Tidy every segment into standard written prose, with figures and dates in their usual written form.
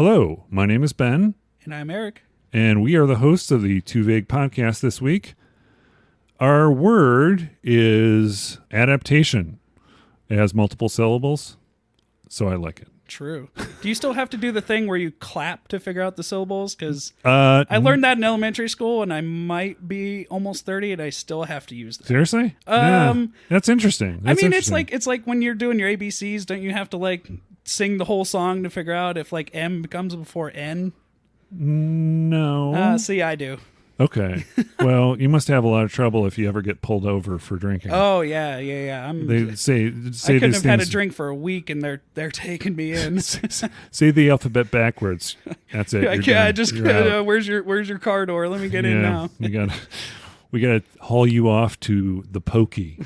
Hello, my name is Ben. And I'm Eric. And we are the hosts of the Too Vague podcast this week. Our word is adaptation. It has multiple syllables, so I like it. True. Do you still have to do the thing where you clap to figure out the syllables? Because I learned that in elementary school, and I might be almost 30, and I still have to use that. Seriously? Yeah, that's interesting. It's like when you're doing your ABCs, don't you have to like sing the whole song to figure out if like M comes before N? No. See, I do. Okay. Well, you must have a lot of trouble if you ever get pulled over for drinking. Oh yeah. They say I couldn't have had a drink for a week, and they're taking me in. Say the alphabet backwards. That's it. Where's your car door? Let me get in now. We gotta haul you off to the pokey.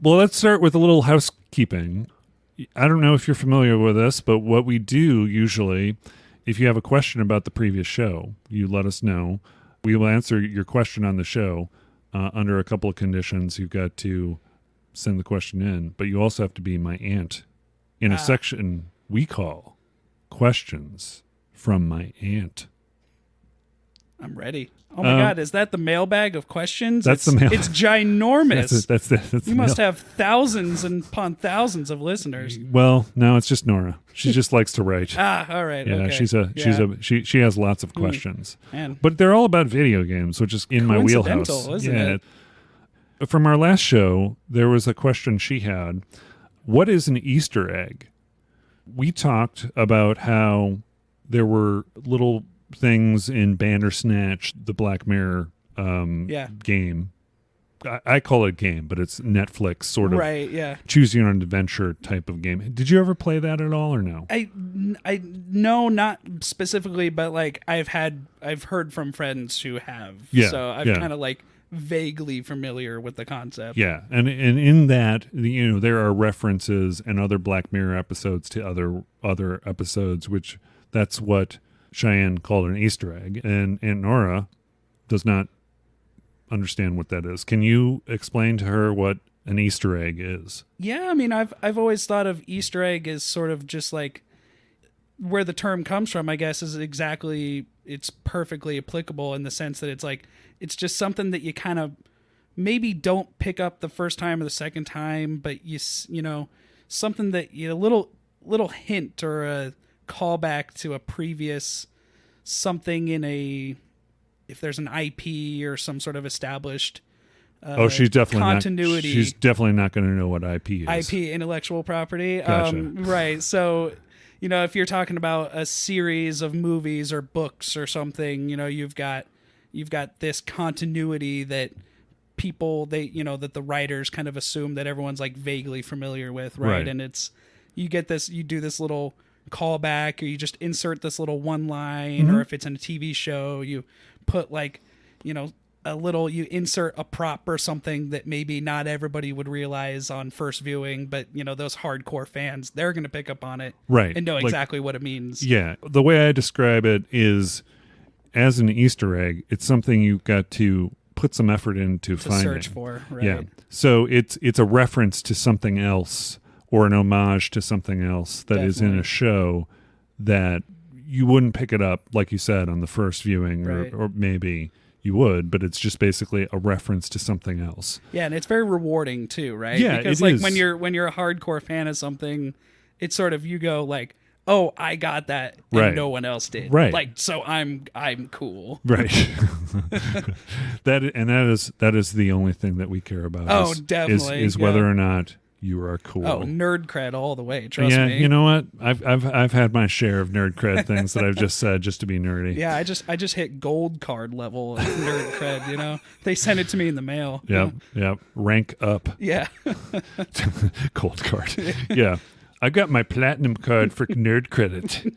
Well, let's start with a little housekeeping. I don't know if you're familiar with this, but what we do usually, if you have a question about the previous show, you let us know. We will answer your question on the show under a couple of conditions. You've got to send the question in, but you also have to be my aunt in a section we call Questions from My Aunt. I'm ready. Oh my God, is that the mailbag of questions? That's the mailbag. It's ginormous. That's you must have thousands and upon thousands of listeners. Well, no, it's just Norah. She just likes to write. All right. Yeah, okay. she has lots of questions. Man. But they're all about video games, which is in my wheelhouse. Isn't it? From our last show, there was a question she had. What is an Easter egg? We talked about how there were little things in Bandersnatch, the Black Mirror game. I call it game, but it's Netflix sort of choose your own adventure type of game. Did you ever play that at all or no? I no, not specifically, but like I've heard from friends who have. Yeah, so I'm kind of like vaguely familiar with the concept. Yeah, and in that, there are references and other Black Mirror episodes to other episodes, which that's what Cheyenne called an Easter egg, and Aunt Norah does not understand what that is. Can you explain to her what an Easter egg is? Yeah, I mean, I've always thought of Easter egg as sort of just like where the term comes from, I guess, is exactly, it's perfectly applicable in the sense that it's like, it's just something that you kind of maybe don't pick up the first time or the second time, but something that a little hint or a callback to a previous something in if there's an IP or some sort of established she's definitely continuity. She's definitely not going to know what IP is. IP, intellectual property. Gotcha. Right. So, if you're talking about a series of movies or books or something, you've got this continuity that people that the writers kind of assume that everyone's like vaguely familiar with, right? And you do this little callback, or you just insert this little one line, or if it's in a TV show, you put like, you insert a prop or something that maybe not everybody would realize on first viewing, but those hardcore fans, they're going to pick up on it, right, and know exactly what it means. Yeah, the way I describe it is as an Easter egg. It's something you've got to put some effort into finding, search for, right? Yeah, so it's a reference to something else, or an homage to something else that is in a show that you wouldn't pick it up, like you said, on the first viewing, right. or maybe you would, but it's just basically a reference to something else. Yeah, and it's very rewarding too, right? Yeah, because it is. when you're a hardcore fan of something, it's sort of, you go like, oh, I got that, and no one else did. Right. Like, so I'm cool. Right. that is the only thing that we care about. Oh, definitely. Is whether or not you are cool. Oh, nerd cred all the way. Trust me. Yeah, you know what? I've had my share of nerd cred things that I've just said just to be nerdy. Yeah, I just hit gold card level of nerd cred. They sent it to me in the mail. Yep. Rank up. Yeah. Gold card. Yeah. I got my platinum card for nerd credit.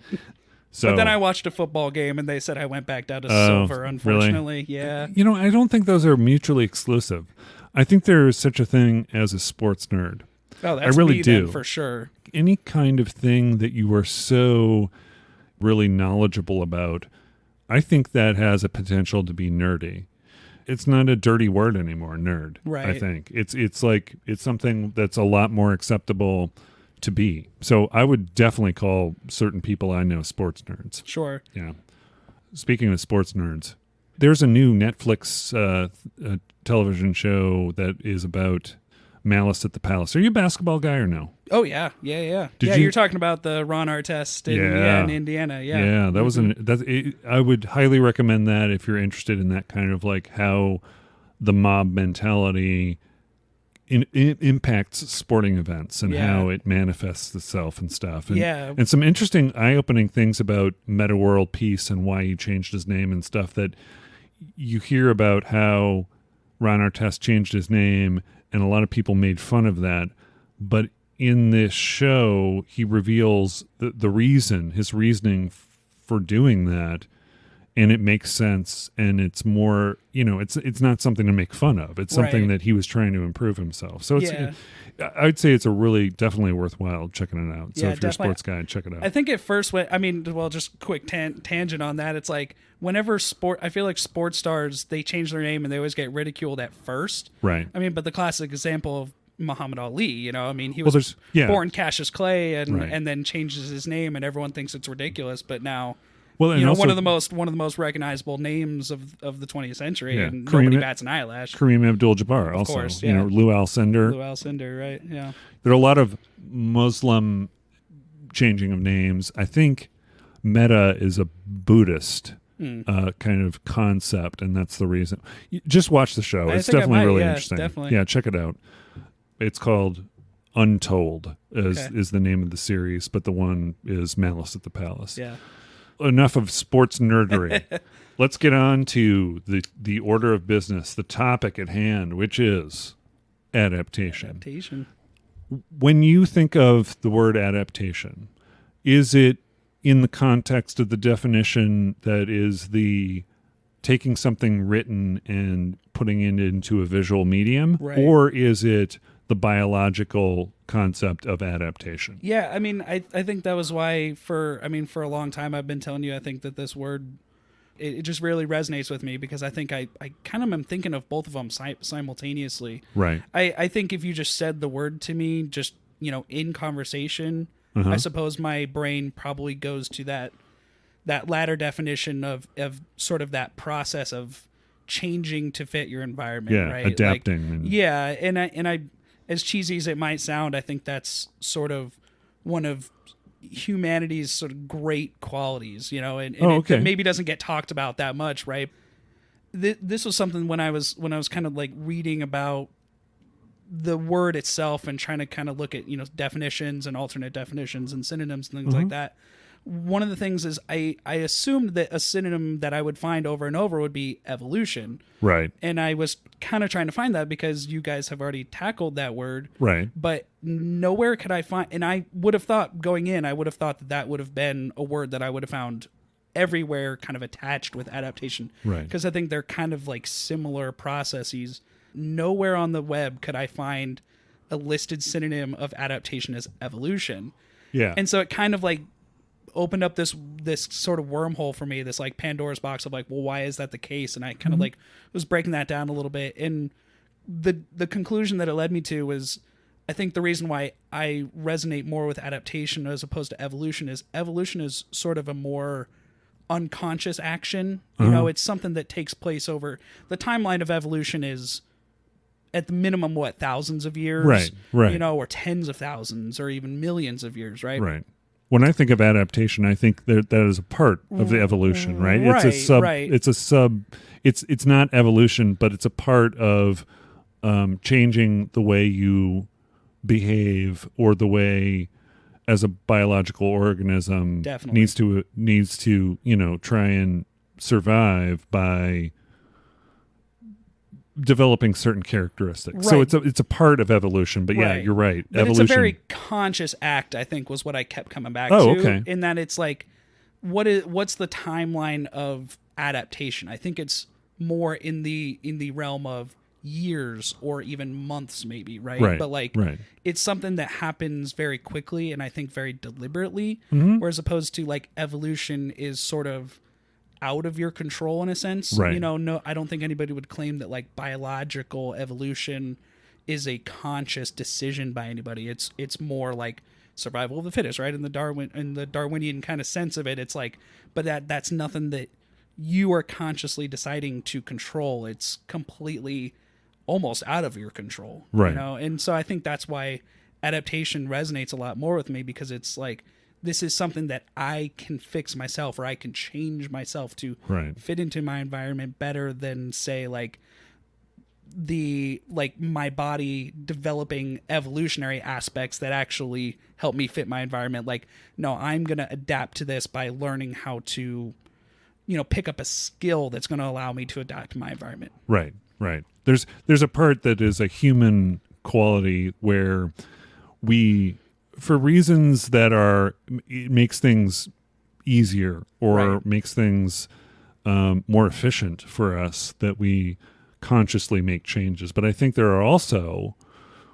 So, but then I watched a football game and they said I went back down to silver, unfortunately. Really? Yeah. I don't think those are mutually exclusive. I think there is such a thing as a sports nerd. Oh, that's I really me do. Then, for sure. Any kind of thing that you are so really knowledgeable about, I think that has a potential to be nerdy. It's not a dirty word anymore, nerd. Right. I think it's something that's a lot more acceptable to be. So I would definitely call certain people I know sports nerds. Sure. Yeah. Speaking of sports nerds, there's a new Netflix television show that is about Malice at the Palace. Are you a basketball guy or no? Oh, yeah. Yeah. Did You're talking about the Ron Artest in Indiana. Yeah. Yeah, that was I would highly recommend that if you're interested in that kind of like how the mob mentality impacts sporting events and how it manifests itself and stuff. And, and some interesting eye-opening things about Meta World Peace and why he changed his name and stuff that you hear about how Ron Artest changed his name and a lot of people made fun of that. But in this show, he reveals the reason, his reasoning for doing that. And it makes sense, and it's more, it's not something to make fun of. It's something that he was trying to improve himself. So I'd say it's definitely worthwhile checking it out. So if you're a sports guy, check it out. I think at first, just quick tangent on that. It's like whenever I feel like sports stars, they change their name and they always get ridiculed at first. Right. But the classic example of Muhammad Ali, he was born Cassius Clay and then changes his name and everyone thinks it's ridiculous, but now... Well, and also, one of the most recognizable names of the 20th century, and nobody bats an eyelash. Kareem Abdul-Jabbar, of also, course, Lou Alcindor. Lou Alcindor, right? Yeah. There are a lot of Muslim changing of names. I think Meta is a Buddhist kind of concept, and that's the reason. Just watch the show; it's definitely really interesting. Definitely. Yeah, check it out. It's called Untold, is the name of the series, but the one is Malice at the Palace. Yeah. Enough of sports nerdery. Let's get on to the order of business, the topic at hand, which is adaptation. When you think of the word adaptation, is it in the context of the definition that is the taking something written and putting it into a visual medium, or is it the biological concept of adaptation? Yeah, I think that was why for a long time I've been telling you I think that this word it just really resonates with me because I think I kind of am thinking of both of them simultaneously. Right. I think if you just said the word to me just, in conversation, I suppose my brain probably goes to that latter definition of sort of that process of changing to fit your environment, right? Adapting. And I as cheesy as it might sound, I think that's sort of one of humanity's sort of great qualities, and it maybe doesn't get talked about that much, right? This was something when I was kind of like reading about the word itself and trying to kind of look at, definitions and alternate definitions and synonyms and things like that. One of the things is I assumed that a synonym that I would find over and over would be evolution. Right. And I was kind of trying to find that because you guys have already tackled that word. Right. But nowhere could I find, and I would have thought going in, that would have been a word that I would have found everywhere kind of attached with adaptation. Right. Because I think they're kind of like similar processes. Nowhere on the web could I find a listed synonym of adaptation as evolution. Yeah. And so it kind of like opened up this sort of wormhole for me, this like Pandora's box of like, well, why is that the case? And I kind of like was breaking that down a little bit. And the conclusion that it led me to was, I think the reason why I resonate more with adaptation as opposed to evolution is sort of a more unconscious action. It's something that takes place over the timeline of evolution is at the minimum, thousands of years, right. Or tens of thousands or even millions of years, right? Right. When I think of adaptation, I think that is a part of the evolution, right? It's not evolution, but it's a part of changing the way you behave or the way as a biological organism needs to try and survive by developing certain characteristics. Right. So it's a part of evolution, but yeah, you're right. But evolution. It's a very conscious act, I think, was what I kept coming back to. Okay. In that it's like, what's the timeline of adaptation? I think it's more in the realm of years or even months, maybe, right? But it's something that happens very quickly and I think very deliberately, whereas opposed to like evolution is sort of out of your control in a sense. Right. No, I don't think anybody would claim that like biological evolution is a conscious decision by anybody. It's more like survival of the fittest, right? In the Darwinian kind of sense of it, it's like, but that's nothing that you are consciously deciding to control. It's completely almost out of your control, right? You know, and so I think that's why adaptation resonates a lot more with me, because it's like, this is something that I can fix myself, or I can change myself to fit into my environment better than, say, like my body developing evolutionary aspects that actually help me fit my environment. Like, no, I'm going to adapt to this by learning how to, pick up a skill that's going to allow me to adapt to my environment. Right. There's a part that is a human quality where we, for reasons that it makes things easier or makes things more efficient for us, that we consciously make changes. But I think there are also,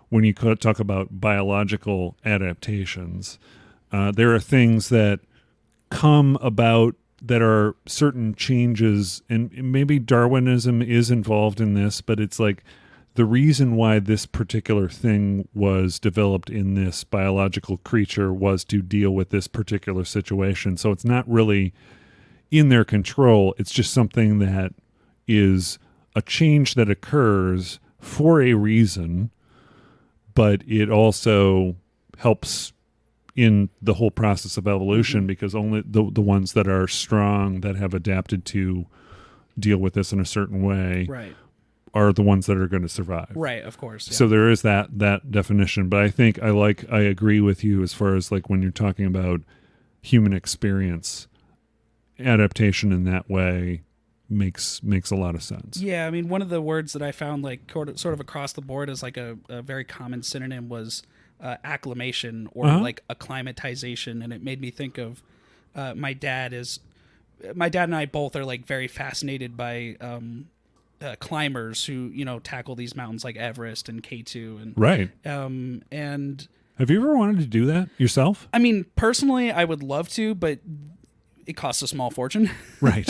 when you talk about biological adaptations, there are things that come about that are certain changes, and maybe Darwinism is involved in this, but it's like the reason why this particular thing was developed in this biological creature was to deal with this particular situation. So it's not really in their control. It's just something that is a change that occurs for a reason, but it also helps in the whole process of evolution, because only the ones that are strong, that have adapted to deal with this in a certain way, are the ones that are going to survive. Right, of course. Yeah. So there is that definition. But I think I agree with you as far as like when you're talking about human experience, adaptation in that way makes a lot of sense. Yeah, I mean, one of the words that I found like sort of across the board as like a very common synonym was acclimation, or like acclimatization, and it made me think of my dad and I both are like very fascinated by climbers who tackle these mountains like Everest and K2 and and have you ever wanted to do that yourself? I mean, personally, I would love to, but it costs a small fortune, right?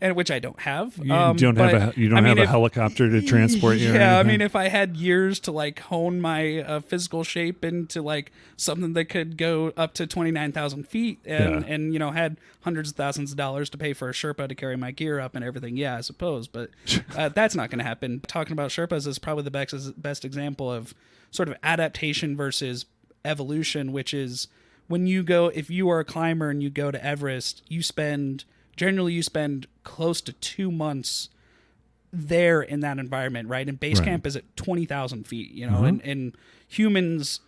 and which I don't have. You don't have a helicopter to transport you. Yeah, I mean, if I had years to like hone my physical shape into like something that could go up to 29,000 feet, and had hundreds of thousands of dollars to pay for a Sherpa to carry my gear up and everything, yeah, I suppose. But that's not going to happen. Talking about Sherpas is probably the best example of sort of adaptation versus evolution, which is, if you are a climber and you go to Everest, you spend close to 2 months there in that environment, right? And base camp is at 20,000 feet, and humans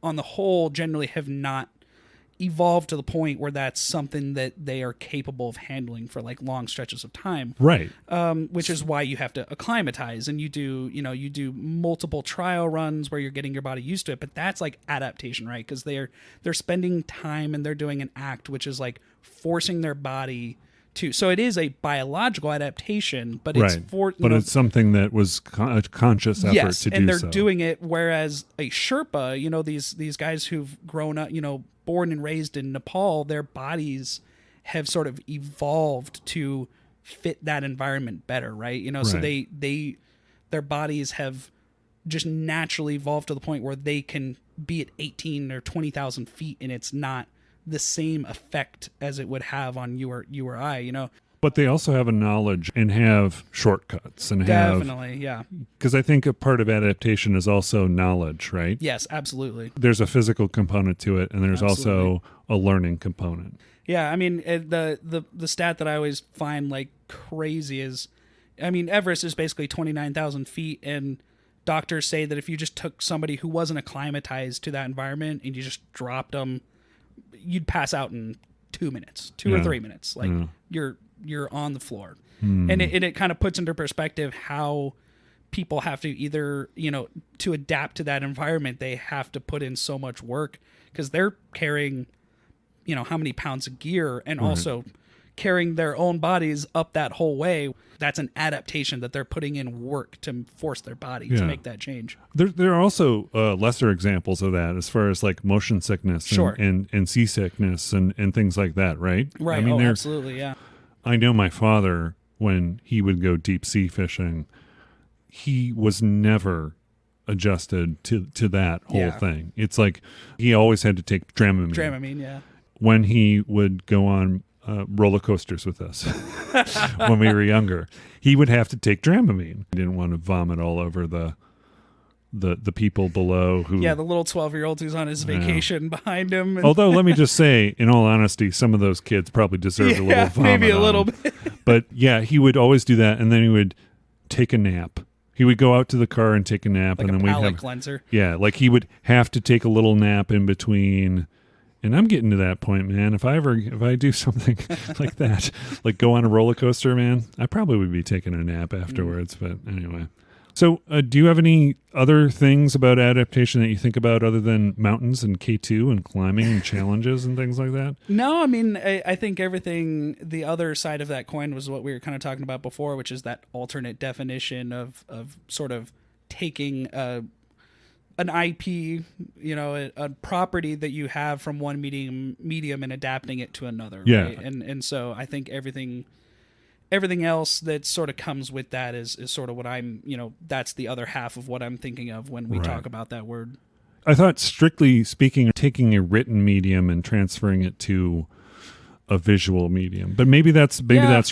on the whole generally have not evolved to the point where that's something that they are capable of handling for like long stretches of time. Right. Which is why you have to acclimatize, and you do multiple trial runs where you're getting your body used to it, but that's like adaptation, right? Because they're spending time and they're doing an act, which is like forcing their body to, so it is a biological adaptation, but it's it's something that was a conscious effort to do so. And they're doing it, whereas a Sherpa, these guys who've grown up, born and raised in Nepal, their bodies have sort of evolved to fit that environment better, right? So their bodies have just naturally evolved to the point where they can be at 18 or 20,000 feet, and it's not the same effect as it would have on you or I, But they also have a knowledge and have shortcuts and definitely, yeah. Because I think a part of adaptation is also knowledge, right? Yes, absolutely. There's a physical component to it, and there's also a learning component. Yeah, I mean, the stat that I always find like crazy is, I mean, Everest is basically 29,000 feet, and doctors say that if you just took somebody who wasn't acclimatized to that environment and you just dropped them, you'd pass out in 2 minutes, 2 or 3 minutes. Like you're on the floor. And it kind of puts into perspective how people have to either, to adapt to that environment, they have to put in so much work, because they're carrying, how many pounds of gear, and also carrying their own bodies up that whole way. That's an adaptation that they're putting in work to force their body to make that change. There are also lesser examples of that, as far as like motion sickness and seasickness and things like that, right? Right. I mean, absolutely, yeah. I know my father, when he would go deep sea fishing, he was never adjusted to that whole Yeah. thing. It's like he always had to take Dramamine. Dramamine, yeah. When he would go on roller coasters with us when we were younger, he would have to take Dramamine. He didn't want to vomit all over the people below who... Yeah, the little 12-year-old who's on his vacation behind him. And Although, let me just say, in all honesty, some of those kids probably deserved a little vomit. maybe a on little them. bit. But yeah, he would always do that, and then he would take a nap. He would go out to the car and take a nap, Like and a then we'd palate have... cleanser. Yeah, like he would have to take a little nap in between. And I'm getting to that point, man. If I do something like that, like go on a roller coaster, man, I probably would be taking a nap afterwards. But anyway. So do you have any other things about adaptation that you think about other than mountains and K2 and climbing and challenges and things like that? No, I mean, I think everything, the other side of that coin was what we were kind of talking about before, which is that alternate definition of sort of taking an IP, you know, a property that you have from one medium and adapting it to another. Yeah. Right? And so I think everything else that sort of comes with that is sort of what I'm, you know, that's the other half of what I'm thinking of when we talk about that word. I thought, strictly speaking, taking a written medium and transferring it to a visual medium, but maybe that's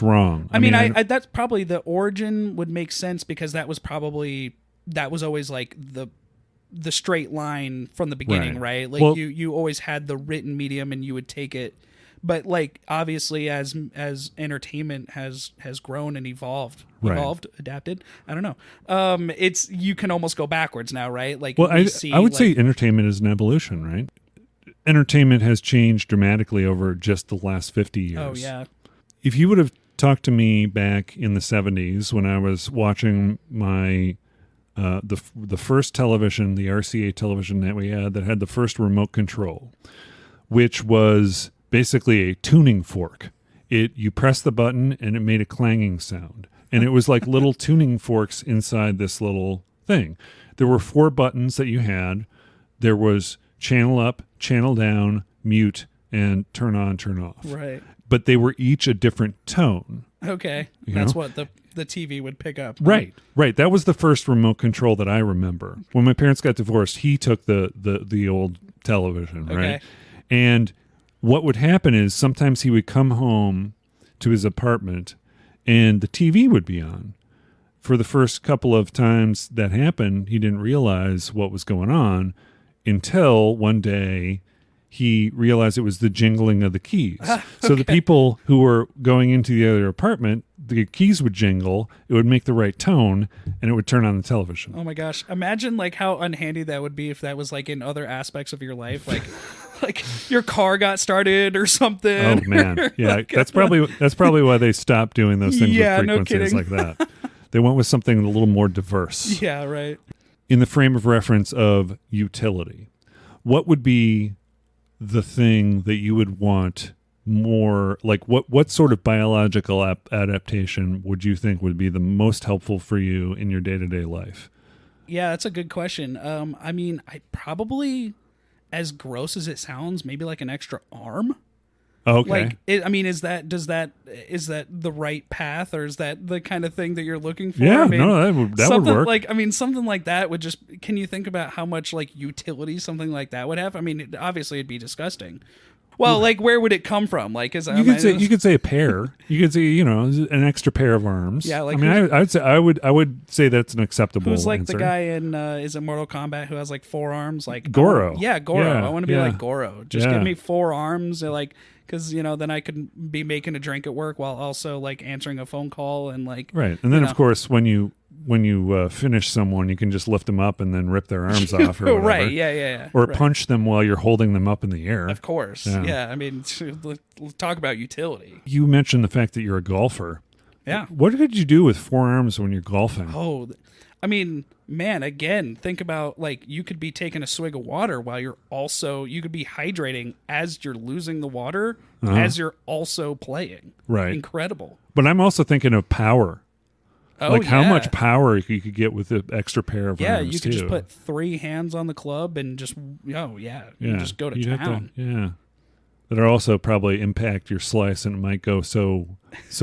wrong. I mean, I that's probably the origin would make sense because that was always like the straight line from the beginning, right? Like you always had the written medium and you would take it. But like obviously as entertainment has grown and adapted, I don't know. It's you can almost go backwards now, right? Like I would say entertainment is an evolution, right? Entertainment has changed dramatically over just the last 50 years. Oh yeah. If you would have talked to me back in the 70s when I was watching my the first television, the RCA television that we had that had the first remote control, which was basically a tuning fork. You press the button and it made a clanging sound. And it was like little tuning forks inside this little thing. There were 4 buttons that you had. There was channel up, channel down, mute, and turn on, turn off. Right. But they were each a different tone. Okay. You That's know? what the TV would pick up. Right. That was the first remote control that I remember. When my parents got divorced, he took the old television, right? Okay. And what would happen is sometimes he would come home to his apartment and the TV would be on. For the first couple of times that happened, he didn't realize what was going on until one day he realized it was the jingling of the keys. So the people who were going into the other apartment, the keys would jingle, it would make the right tone, and it would turn on the television. Oh my gosh. Imagine like how unhandy that would be if that was like in other aspects of your life. Like like your car got started or something. Oh man. Yeah. Like, that's probably why they stopped doing those things Yeah, with no frequencies kidding. like that. They went with something a little more diverse. Yeah, right. In the frame of reference of utility, what would be the thing that you would want more, like what sort of biological adaptation would you think would be the most helpful for you in your day-to-day life? Yeah, that's a good question. I mean, I probably, as gross as it sounds, maybe like an extra arm. Okay. Like, I mean, is that the right path, or is that the kind of thing that you're looking for? Yeah, I mean, no, that would work. Like, I mean, something like that would just. Can you think about how much like utility something like that would have? I mean, obviously it'd be disgusting. Well, like, where would it come from? Like, you could say a pair. You could say, an extra pair of arms. Yeah, like I mean, I would say that's an acceptable. Who's like answer. the guy in is it Mortal Kombat who has like 4 arms? Like Goro. Goro. Yeah, I want to be like Goro. Just give me 4 arms, like, because then I could be making a drink at work while also like answering a phone call and like. Right, and then of course when you finish someone, you can just lift them up and then rip their arms off, or whatever. Right? Yeah. Or right. punch them while you're holding them up in the air. Of course. Yeah. I mean, talk about utility. You mentioned the fact that you're a golfer. Yeah. What could you do with 4 arms when you're golfing? Oh, I mean, man, again, think about like you could be taking a swig of water while you could be hydrating as you're losing the water, as you're also playing. Right. Incredible. But I'm also thinking of power. Oh, like how much power you could get with the extra pair of arms. Yeah, you could too. just put 3 hands on the club and just just go to town. that are also probably impact your slice, and it might go so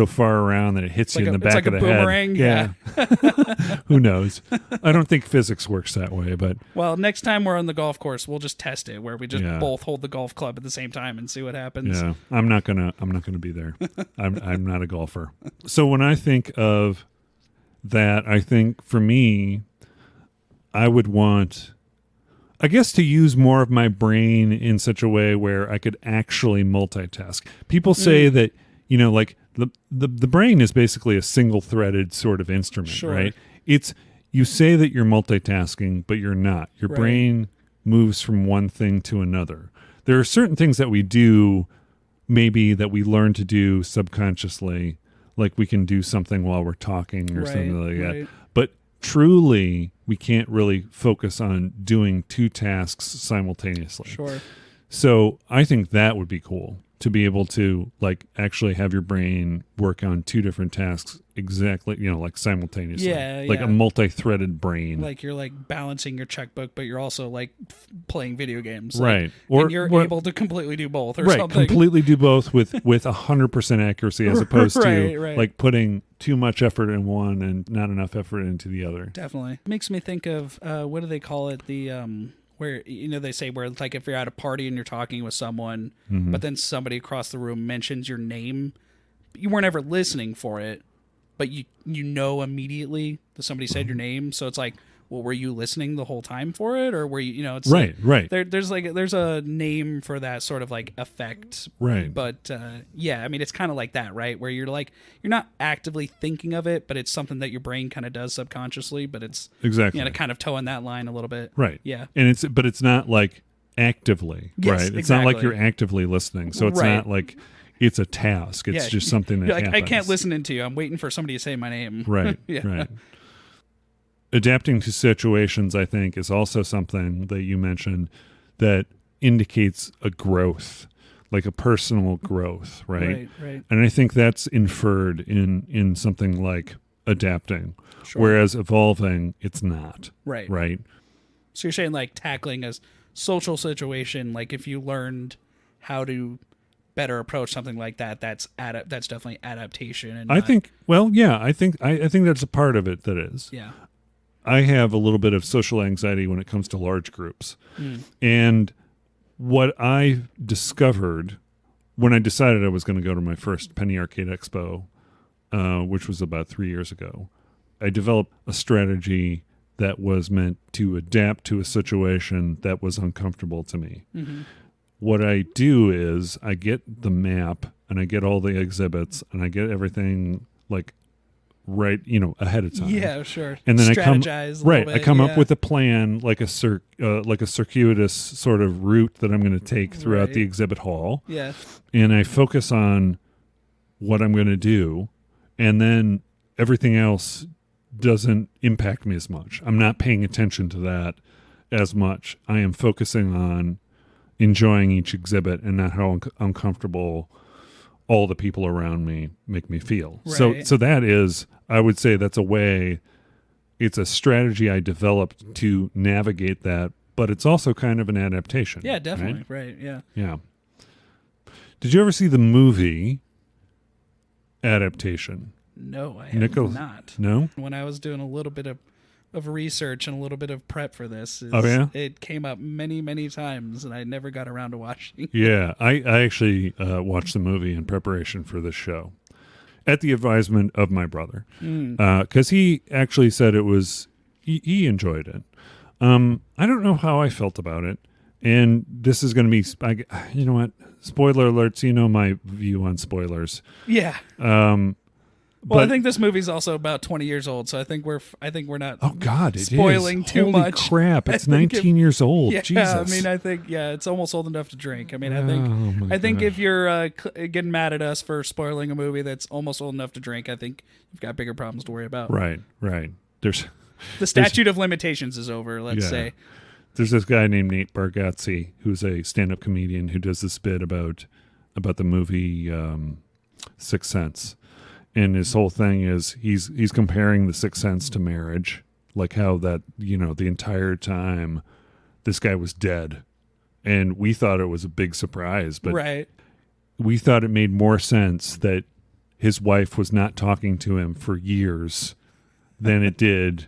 far around that it hits you in the back of the boomerang. head. Yeah. Who knows? I don't think physics works that way, but well, next time we're on the golf course, we'll just test it where we just both hold the golf club at the same time and see what happens. Yeah. I'm not gonna be there. I'm not a golfer. So when I think of that, I think for me, I would want, I guess, to use more of my brain in such a way where I could actually multitask. People say that, like the brain is basically a single-threaded sort of instrument, right? You say that you're multitasking, but you're not. Your brain moves from one thing to another. There are certain things that we do, maybe that we learn to do subconsciously, like we can do something while we're talking or something like that. But truly, we can't really focus on doing two tasks simultaneously. Sure. So I think that would be cool, to be able to like actually have your brain work on two different tasks exactly, like simultaneously. Like a multi-threaded brain. Like you're like balancing your checkbook, but you're also like playing video games. Right. Or you're able to completely do both or something. Completely do both with 100% accuracy, as opposed to like putting too much effort in one and not enough effort into the other. Definitely. It makes me think of, what do they call it? Where, they say where like if you're at a party and you're talking with someone, but then somebody across the room mentions your name, you weren't ever listening for it, but you know immediately that somebody said your name. So it's like, well, were you listening the whole time for it, or were you, it's right. There's a name for that sort of like effect. Right. But I mean, it's kind of like that, right? Where you're like, you're not actively thinking of it, but it's something that your brain kind of does subconsciously, but it's exactly kind of towing that line a little bit. Right. Yeah. And it's not like actively, yes, right? It's exactly. not like you're actively listening. So it's not like it's a task. It's just something that happens. I can't listen into you. I'm waiting for somebody to say my name. Right. Right. Adapting to situations, I think, is also something that you mentioned that indicates a growth, like a personal growth, right? Right. And I think that's inferred in something like adapting, whereas evolving, it's not. Right. So you're saying like tackling a social situation, like if you learned how to better approach something like that, that's definitely adaptation. And I think that's a part of it that is. Yeah. I have a little bit of social anxiety when it comes to large groups. And what I discovered when I decided I was going to go to my first Penny Arcade Expo, which was about 3 years ago, I developed a strategy that was meant to adapt to a situation that was uncomfortable to me. What I do is I get the map and I get all the exhibits and I get everything like ahead of time. Yeah, sure. And then I come up with a plan, like a circuitous sort of route that I'm going to take throughout the exhibit hall. Yeah. And I focus on what I'm going to do, and then everything else doesn't impact me as much. I'm not paying attention to that as much. I am focusing on enjoying each exhibit and not how uncomfortable all the people around me make me feel. Right. So that is, I would say that's a way, it's a strategy I developed to navigate that, but it's also kind of an adaptation. Yeah, definitely. Right. Yeah. Yeah. Did you ever see the movie Adaptation? No, I have not. No? When I was doing a little bit of research and a little bit of prep for this, it came up many, many times, and I never got around to watching. Yeah, I actually watched the movie in preparation for this show at the advisement of my brother, because he actually said it was, he enjoyed it. I don't know how I felt about it, and this is going to be, you know what, spoiler alerts, my view on spoilers. Yeah. Well, I think this movie's also about 20 years old, so I think we're not. Oh God, spoiling it is. too Holy much. Crap! It's 19 years old. Yeah, Jesus. I mean, I think it's almost old enough to drink. I mean, I think if you're getting mad at us for spoiling a movie that's almost old enough to drink, I think you've got bigger problems to worry about. Right. There's the statute of limitations is over. Let's say. There's this guy named Nate Bargatze who's a stand-up comedian who does this bit about the movie Sixth Sense. And his whole thing is he's comparing the Sixth Sense to marriage, like how that, the entire time this guy was dead And we thought it was a big surprise, but right. we thought it made more sense that his wife was not talking to him for years than it did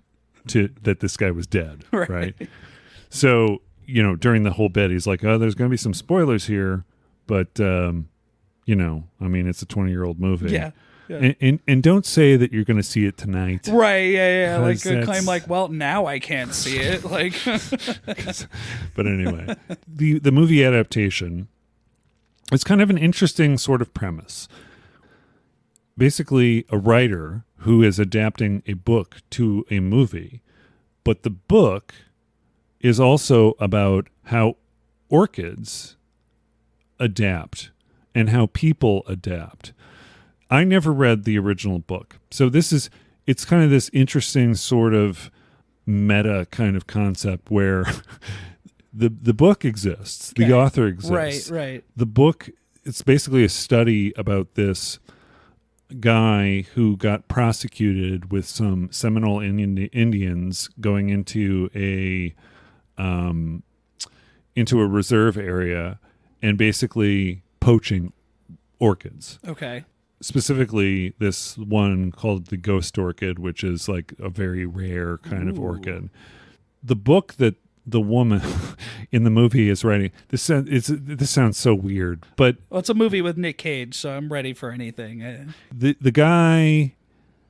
that this guy was dead. Right. So, during the whole bit, he's like, oh, there's going to be some spoilers here, but, it's a 20-year-old movie. Yeah. And don't say that you're going to see it tonight. Right, yeah. Like a claim like, well, now I can't see it. Like, but anyway, the movie adaptation, it's kind of an interesting sort of premise. Basically, a writer who is adapting a book to a movie, but the book is also about how orchids adapt and how people adapt. I never read the original book. So it's kind of this interesting sort of meta kind of concept where the book exists, the author exists. Right. The book, it's basically a study about this guy who got prosecuted with some Seminole Indians going into a reserve area and basically poaching orchids. Okay. Specifically, this one called the ghost orchid, which is like a very rare kind of orchid. The book that the woman in the movie is writing, this sounds so weird, but well, it's a movie with Nick Cage, so I'm ready for anything. The guy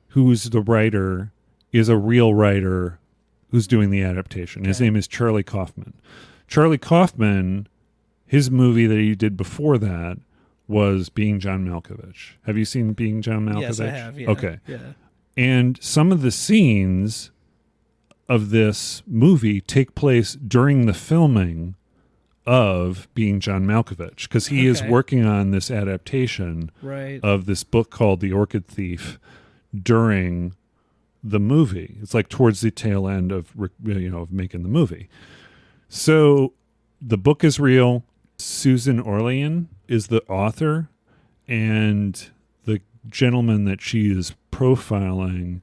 who's the writer is a real writer who's doing the adaptation. His name is Charlie Kaufman. Charlie Kaufman, his movie that he did before that was Being John Malkovich. Have you seen Being John Malkovich? Yes, I have. Yeah. Okay. Yeah. And some of the scenes of this movie take place during the filming of Being John Malkovich, because he is working on this adaptation of this book called The Orchid Thief during the movie. It's like towards the tail end of making the movie. So the book is real. Susan Orlean is the author, and the gentleman that she is profiling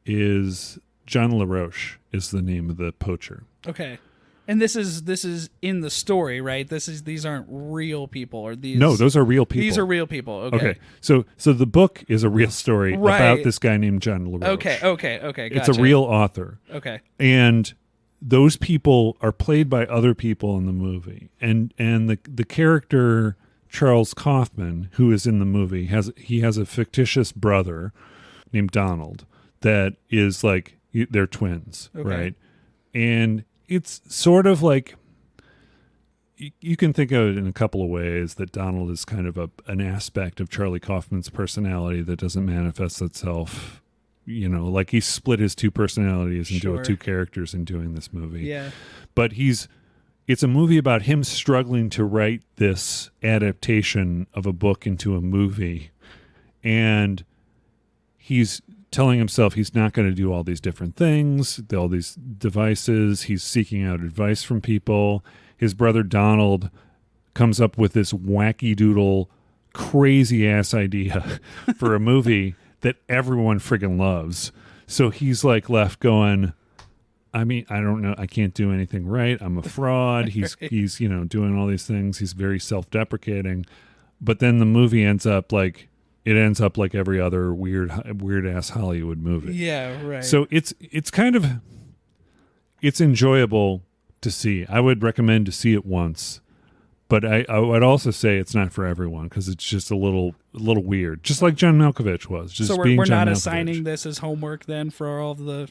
is John LaRoche is the name of the poacher. Okay. And this is in the story, right? These aren't real people, or these? No, those are real people. These are real people. Okay. So the book is a real story about this guy named John LaRoche. Okay. Gotcha. It's a real author. Okay. And those people are played by other people in the movie, and the character Charles Kaufman, who is in the movie, has a fictitious brother named Donald that is like they're twins, right? And it's sort of like you can think of it in a couple of ways, that Donald is kind of an aspect of Charlie Kaufman's personality that doesn't manifest itself. Like he split his two personalities into two characters in doing this movie. Yeah. But it's a movie about him struggling to write this adaptation of a book into a movie. And he's telling himself he's not going to do all these different things, all these devices. He's seeking out advice from people. His brother Donald comes up with this wacky doodle, crazy ass idea for a movie that everyone friggin' loves. So he's like left going, I don't know. I can't do anything right. I'm a fraud. He's doing all these things. He's very self-deprecating. But then the movie ends up like every other weird ass Hollywood movie. Yeah, right. So it's enjoyable to see. I would recommend to see it once. But I would also say it's not for everyone, because it's just a little weird, just like John Malkovich was. Just so being we're John not Malkovich. Assigning this as homework then for all the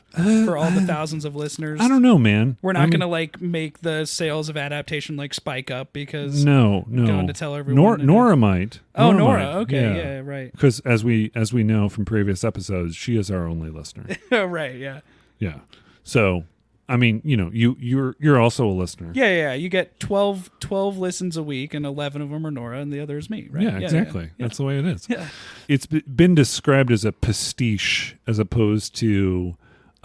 thousands of listeners. I don't know, man. We're not going to make the sales of Adaptation spike up because no going to tell everyone. Norah might. Oh, Norah. Might. Okay, yeah, right. Because as we know from previous episodes, she is our only listener. Right. Yeah. Yeah. So. You're also a listener. Yeah. You get 12 listens a week, and 11 of them are Norah, and the other is me, right? Yeah, exactly. Yeah. That's the way it is. Yeah. It's been described as a pastiche as opposed to,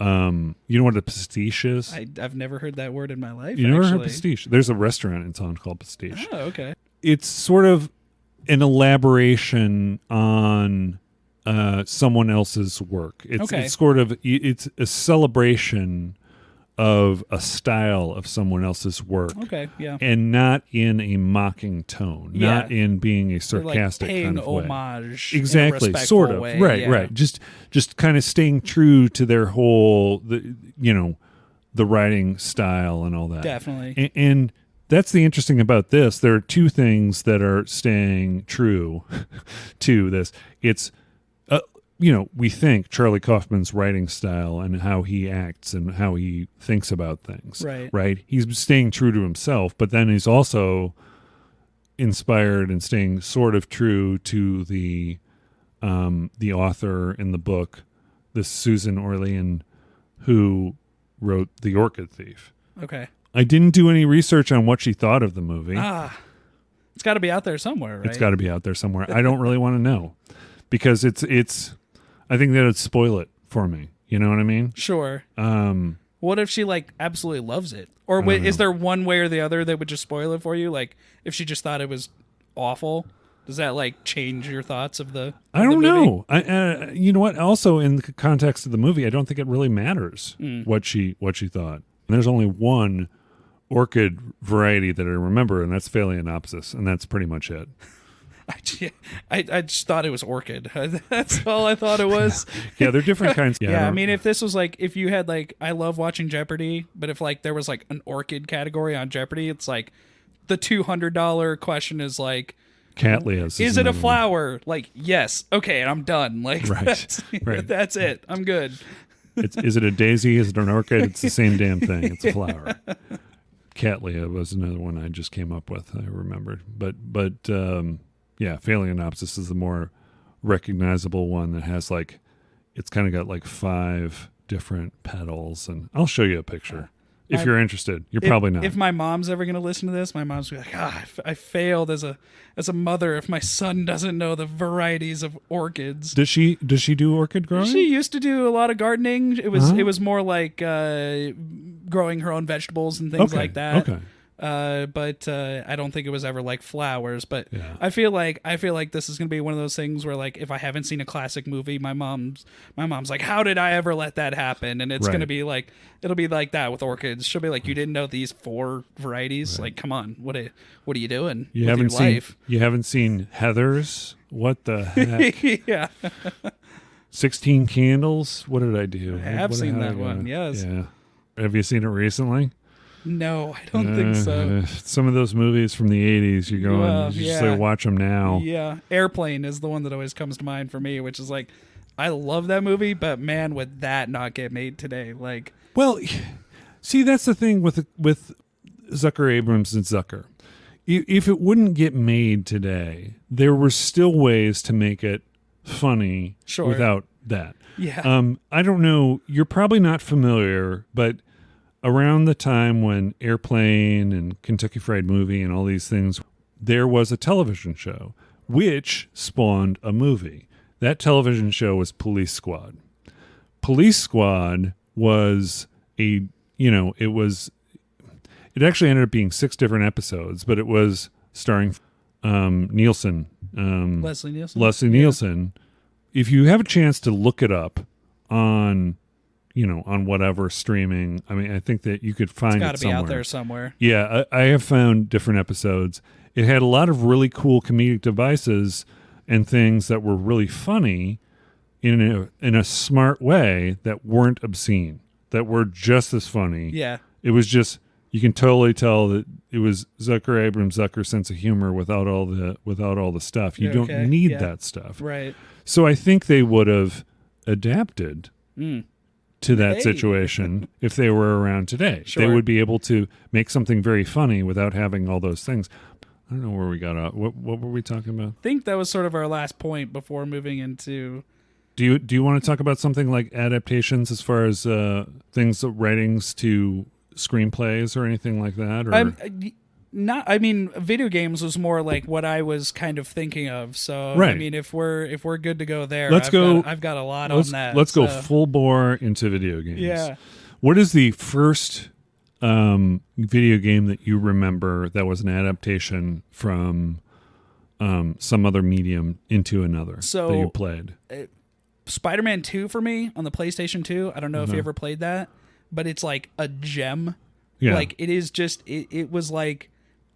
you know what a pastiche is? I've never heard that word in my life. You never heard pastiche? There's a restaurant in town called Pastiche. Oh, okay. It's sort of an elaboration on someone else's work. It's sort of it's a celebration of a style of someone else's work. Okay, yeah. And not in a mocking tone, not in being a sarcastic like kind of way. homage. Exactly, in a sort of. way. Right, yeah. right. Just kind of staying true to their whole, the writing style and all that. Definitely. And that's the interesting about this. There are two things that are staying true to this. It's, we think Charlie Kaufman's writing style and how he acts and how he thinks about things. Right? He's staying true to himself, but then he's also inspired and staying sort of true to the author in the book, this Susan Orlean, who wrote The Orchid Thief. Okay. I didn't do any research on what she thought of the movie. It's got to be out there somewhere, right? It's got to be out there somewhere. I don't really want to know because it's. I think that would spoil it for me. You know what I mean? Sure. What if she absolutely loves it, or is there one way or the other that would just spoil it for you? Like if she just thought it was awful, does that change your thoughts of the? I don't know. You know what? Also, in the context of the movie, I don't think it really matters what she thought. And there's only one orchid variety that I remember, and that's Phalaenopsis, and that's pretty much it. I just thought it was orchid. That's all I thought it was. Yeah, they're different kinds. Yeah, I mean, if this was if you had I love watching Jeopardy, but if there was an orchid category on Jeopardy, it's the $200 question is Cattleyas. Is it a flower? Yes. Okay, and I'm done. Right. That's it. I'm good. Is it a daisy? Is it an orchid? It's the same damn thing. It's a flower. Cattleya was another one I just came up with. I remembered, but yeah, Phalaenopsis is the more recognizable one that has it's kind of got 5 different petals, and I'll show you a picture. If you're interested, you're probably not. If my mom's ever going to listen to this, my mom's going to be I failed as a mother if my son doesn't know the varieties of orchids. Does she do orchid growing? She used to do a lot of gardening. It was more growing her own vegetables and things like that. Okay. But I don't think it was ever flowers. But yeah. I feel like this is gonna be one of those things where if I haven't seen a classic movie, my mom's like, how did I ever let that happen? And it's gonna be it'll be like that with orchids. She'll be like, you didn't know these 4 varieties? Right. Come on, what are you doing? You with haven't your seen life? You haven't seen Heathers? What the heck? Yeah. 16 Candles. What did I do? I have seen that one. Yes. Yeah. Have you seen it recently? No, I don't think so. Some of those movies from the 80s, you go and you just watch them now. Yeah. Airplane is the one that always comes to mind for me, which is I love that movie, but man, would that not get made today? Well, see, that's the thing with Zucker Abrams and Zucker. If it wouldn't get made today, there were still ways to make it funny without that. Yeah. I don't know. You're probably not familiar, but around the time when Airplane and Kentucky Fried Movie and all these things, there was a television show which spawned a movie. That television show was Police Squad. Police Squad was it actually ended up being 6 different episodes, but it was starring Nielsen. Leslie Nielsen. Leslie Nielsen. If you have a chance to look it up on whatever streaming, I mean, I think that you could find it somewhere. It's got to be out there somewhere. Yeah, I have found different episodes. It had a lot of really cool comedic devices and things that were really funny in a smart way that weren't obscene, that were just as funny. Yeah. It was just, you can totally tell that it was Zucker Abrams Zucker's sense of humor without all the stuff. You don't need that stuff. Right. So I think they would have adapted to that situation if they were around today. Sure. They would be able to make something very funny without having all those things. I don't know where we got out. What were we talking about? I think that was sort of our last point before moving into... Do you want to talk about something like adaptations as far as writings to screenplays or anything like that? Or? I mean, video games was more like what I was kind of thinking of. So right. I mean, if we're good to go there, I've got a lot on that. Let's go full bore into video games. Yeah. What is the first video game that you remember that was an adaptation from some other medium into another that you played? Spider-Man 2 for me on the PlayStation 2. I don't know if you ever played that, but it's like a gem. Yeah. Like it is just it was like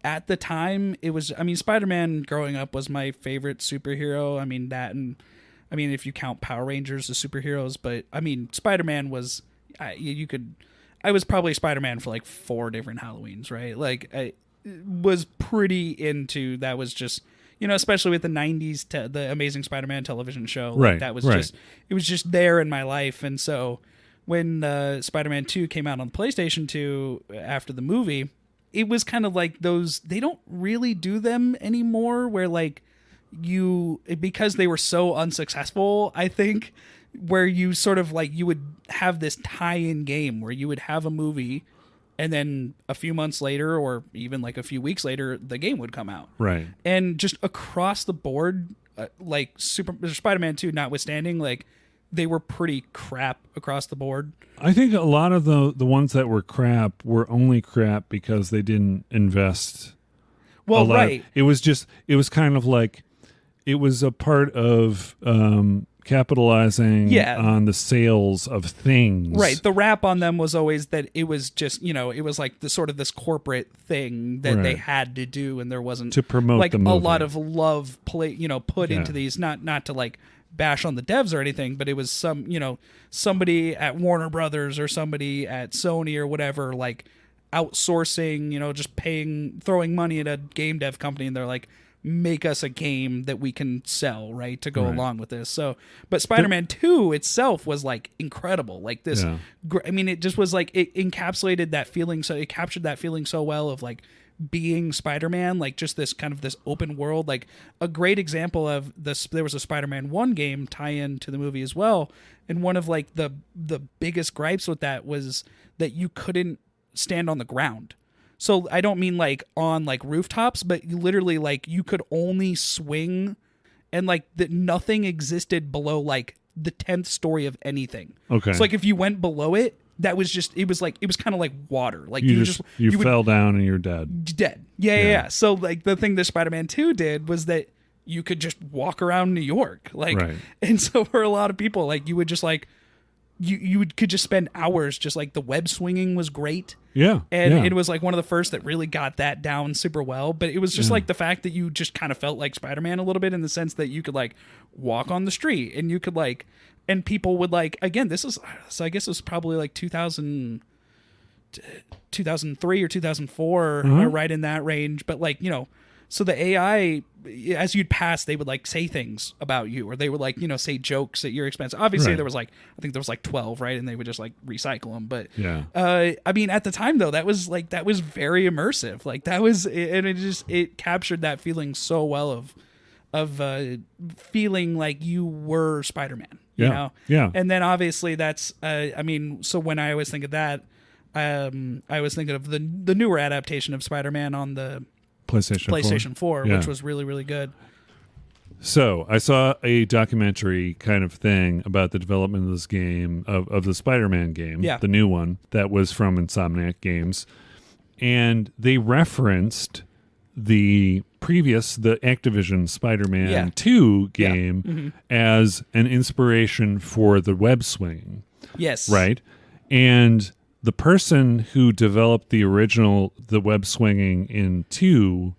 at the time it was. I mean, Spider-Man growing up was my favorite superhero. I mean that, and I mean if you count Power Rangers as superheroes, but I mean Spider-Man was you could. I was probably Spider-Man for like 4 different Halloweens, right? Like I was pretty into that. Was just, you know, especially with the 90s the Amazing Spider-Man television show, like Right, that was right. just, it was just there in my life. And so when Spider-Man 2 came out on PlayStation 2 after the movie, it was kind of like those, they don't really do them anymore, where like because they were so unsuccessful, I think, where you sort of like, you would have this tie-in game where you would have a movie and then a few months later or even like a few weeks later, the game would come out. Right. And just across the board, like Spider-Man 2 notwithstanding, like they were pretty crap across the board. I think a lot of the ones that were crap were only crap because they didn't invest. Well, right. It was kind of like, it was a part of capitalizing on the sales of things. Right. The rap on them was always that it was just, you know, it was like the sort of this corporate thing that they had to do, and there wasn't to promote like the movie. a lot of love put into these, not to like bash on the devs or anything, but it was somebody at Warner Brothers or somebody at Sony or whatever, like outsourcing, just throwing money at a game dev company, and they're like, make us a game that we can sell, right, to go along with this. So, but Spider-Man 2 itself was like incredible. Like this, I mean, it just was like, it encapsulated that feeling. So it captured that feeling so well of like being Spider-Man, like just this kind of this open world. Like a great example of this, there was a Spider-Man 1 game tie-in to the movie as well. And one of like the biggest gripes with that was that you couldn't stand on the ground. So I don't mean like on like rooftops, but you literally like you could only swing, and like that nothing existed below like the 10th story of anything. Okay. So like if you went below it, that was just, it was kind of like water. Like you fell down and you're dead. Dead. Yeah. So like the thing that Spider-Man 2 did was that you could just walk around New York. Like, and so for a lot of people, like you would just like, could just spend hours just like the web swinging was great. Yeah. And it was like one of the first that really got that down super well. But it was just like the fact that you just kind of felt like Spider-Man a little bit, in the sense that you could like walk on the street, and you could like, and people would like, again, this is, so I guess it was probably like 2003 or 2004, right in that range. But like, so the AI, as you'd pass, they would like say things about you, or they would like, say jokes at your expense. Obviously there was like, I think there was like 12, right? And they would just like recycle them. But I mean, at the time though, that was very immersive. Like that was, and it captured that feeling so well of feeling like you were Spider-Man, you know? Yeah. And then obviously that's, I mean, so when I always think of that, I was thinking of the newer adaptation of Spider-Man on the PlayStation 4, which was really, really good. So I saw a documentary kind of thing about the development of this game, of the Spider-Man game, the new one, that was from Insomniac Games. And they referenced the Activision Spider-Man 2 game as an inspiration for the web swinging. Yes. Right? And the person who developed the web swinging in 2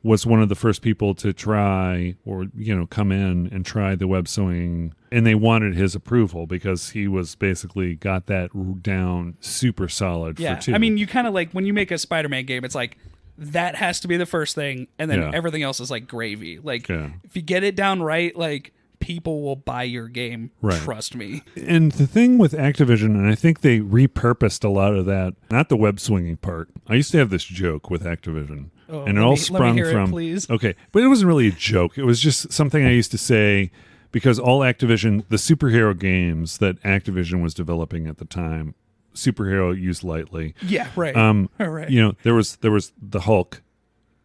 was one of the first people to try, or come in and try the web swinging, and they wanted his approval because he was basically got that down super solid for 2. I mean, you kind of like, when you make a Spider-Man game, it's like that has to be the first thing, and then everything else is like gravy. Like if you get it down right, like people will buy your game. Right. Trust me. And the thing with Activision, and I think they repurposed a lot of that, not the web swinging part. I used to have this joke with Activision, and it all sprung from. Please. Okay, but it wasn't really a joke. It was just something I used to say, because all Activision, the superhero games that Activision was developing at the time, superhero used lightly. Yeah, right. Right. There was the Hulk.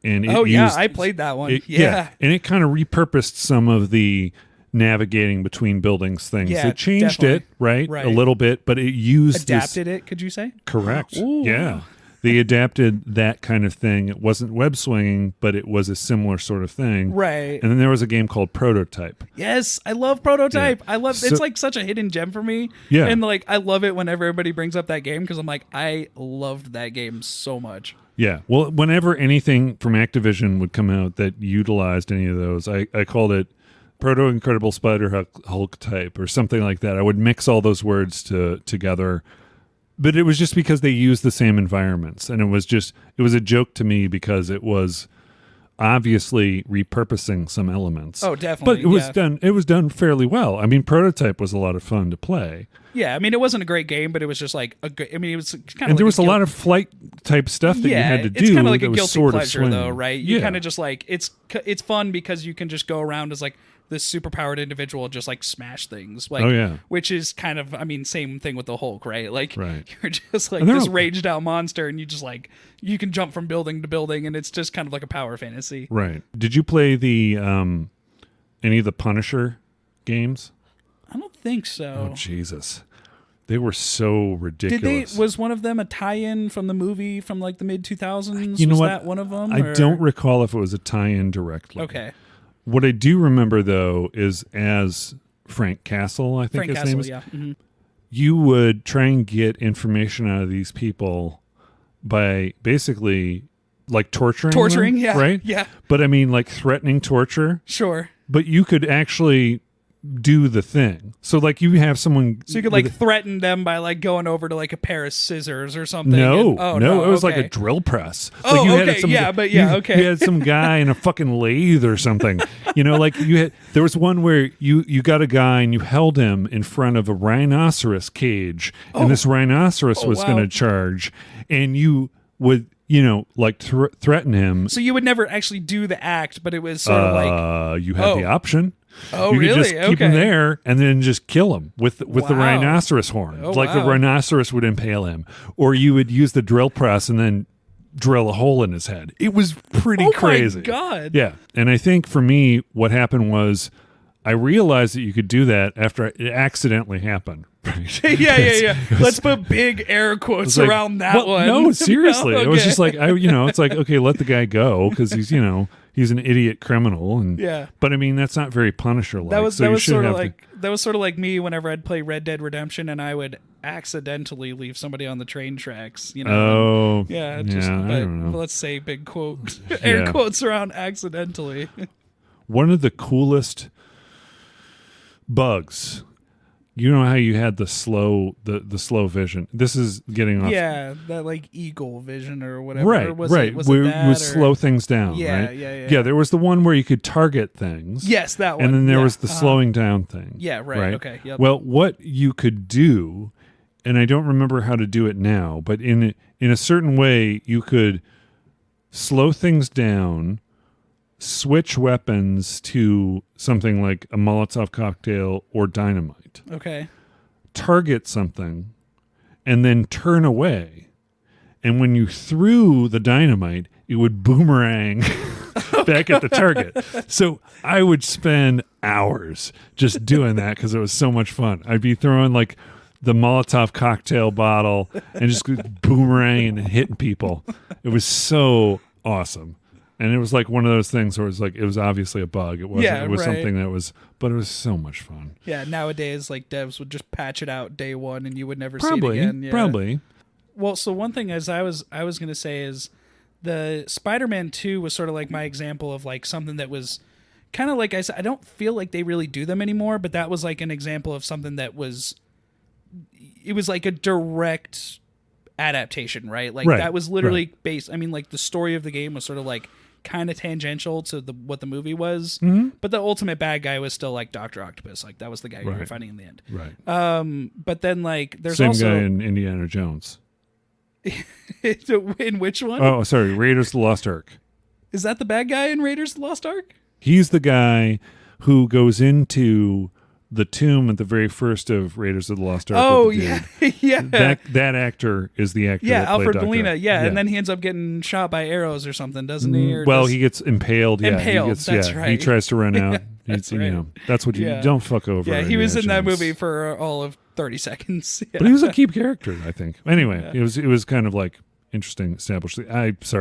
And I played that one. And it kind of repurposed some of the navigating between buildings things. It changed it, right? A little bit, but it used adapted it, could you say? Correct. Ooh. Yeah. They adapted that kind of thing. It wasn't web swinging, but it was a similar sort of thing. Right. And then there was a game called Prototype. Yes, I love Prototype. Yeah. I love it's like such a hidden gem for me. Yeah. And like I love it whenever everybody brings up that game because I'm like, I loved that game so much. Yeah. Well, whenever anything from Activision would come out that utilized any of those, I called it Proto Incredible Spider Hulk type or something like that. I would mix all those words together. But it was just because they used the same environments. And it was a joke to me because it was obviously repurposing some elements. Oh, definitely. But it was done fairly well. I mean, Prototype was a lot of fun to play. Yeah, I mean, it wasn't a great game, but it was just like it was kind of. And there was a lot of flight type stuff that you had to do. It's kind of like that a was guilty sort of pleasure, swinging. though, right? You kind of just like it's fun because you can just go around as like this superpowered individual, just like smash things. Like, oh yeah, which is kind of, I mean, same thing with the Hulk, right? Like, right. You're just like this raged out monster, and you just like you can jump from building to building, and it's just kind of like a power fantasy. Right. Did you play the any of the Punisher games? I don't think so. Oh Jesus. They were so ridiculous. Was one of them a tie-in from the movie from like the mid 2000s? You know was what? that one of them? I don't recall if it was a tie-in directly. Okay. What I do remember though is as Frank Castle, I think his name is. Yeah. Mm-hmm. You would try and get information out of these people by basically like torturing them, yeah, right? Yeah. But I mean like threatening torture. Sure. But you could actually do the thing. So like you have someone, so you could like threaten them by like going over to like a pair of scissors or something. No, and, it was like a drill press. Oh, like you okay, had okay. You had some guy in a fucking lathe or something. Like there was one where you got a guy and you held him in front of a rhinoceros cage, and this rhinoceros was going to charge, and you would like threaten him. So you would never actually do the act, but it was sort of like you had the option. Oh, you really? could just keep him there and then just kill him with the rhinoceros horn. Oh, like the rhinoceros would impale him. Or you would use the drill press and then drill a hole in his head. It was pretty crazy. Oh, my God. Yeah. And I think for me, what happened was I realized that you could do that after it accidentally happened. Right? yeah. Let's put big air quotes around that one. No, seriously. Okay. It was just like, it's like, okay, let the guy go because he's an idiot criminal. And but I mean, that's not very Punisher-like. That was sort of like me whenever I'd play Red Dead Redemption and I would accidentally leave somebody on the train tracks. Oh, yeah. I don't know. Let's say big quotes, air quotes around accidentally. One of the coolest bugs. You know how you had the slow vision. This is getting off. Yeah, that like eagle vision or whatever. Right, was right. It, was where it that, you would slow things down. Yeah, right? Yeah. There was the one where you could target things. Yes, that one. And then there was the slowing down thing. Yeah, right. Okay. Yep. Well, what you could do, and I don't remember how to do it now, but in a certain way, you could slow things down, switch weapons to something like a Molotov cocktail or dynamite. Okay. Target something and then turn away. And when you threw the dynamite, it would boomerang back at the target. So I would spend hours just doing that because it was so much fun. I'd be throwing like the Molotov cocktail bottle and just boomeranging and hitting people. It was so awesome. And it was like one of those things where it was obviously a bug. It wasn't. Yeah, it was right. something that was, but it was so much fun. Yeah, nowadays like devs would just patch it out day one, and you would never see it again. Yeah. Probably. Well, so one thing as I was going to say is the Spider-Man 2 was sort of like my example of like something that was kind of like I said. I don't feel like they really do them anymore, but that was like an example of something that was. It was like a direct adaptation, right? Like that was literally based. I mean, like the story of the game was sort of like kind of tangential to what the movie was, but the ultimate bad guy was still like Dr. Octopus. Like that was the guy you were fighting in the end. Right. But then like there's same also guy in Indiana Jones. In which one? Oh, sorry, Raiders of the Lost Ark. Is that the bad guy in Raiders of the Lost Ark? He's the guy who goes into the tomb at the very first of Raiders of the Lost Ark. Oh, yeah. Yeah. That actor is the actor. Yeah, that played Alfred Dr. Molina. Yeah, and then he ends up getting shot by arrows or something, doesn't he? Or he gets impaled. Yeah, impaled. That's right. He tries to run out. That's right. That's what you don't fuck over. Yeah, he was in that Jones. movie for all of 30 seconds. Yeah. But he was a key character, I think. Anyway, it was kind of like interesting established. I it's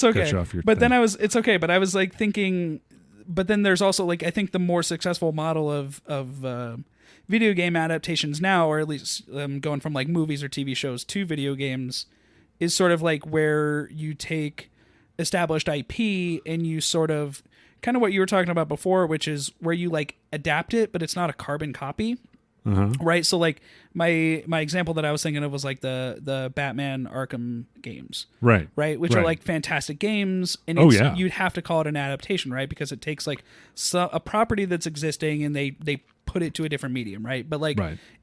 okay. cut you off your but thing. then it's okay. But I was like thinking, but then there's also like I think the more successful model of video game adaptations now, or at least going from like movies or TV shows to video games, is sort of like where you take established IP and you sort of kind of what you were talking about before, which is where you like adapt it, but it's not a carbon copy. Right. So like my example that I was thinking of was like the Batman Arkham games. Right. Which are like fantastic games. And you'd have to call it an adaptation, right? Because it takes like a property that's existing and they put it to a different medium. Right. But like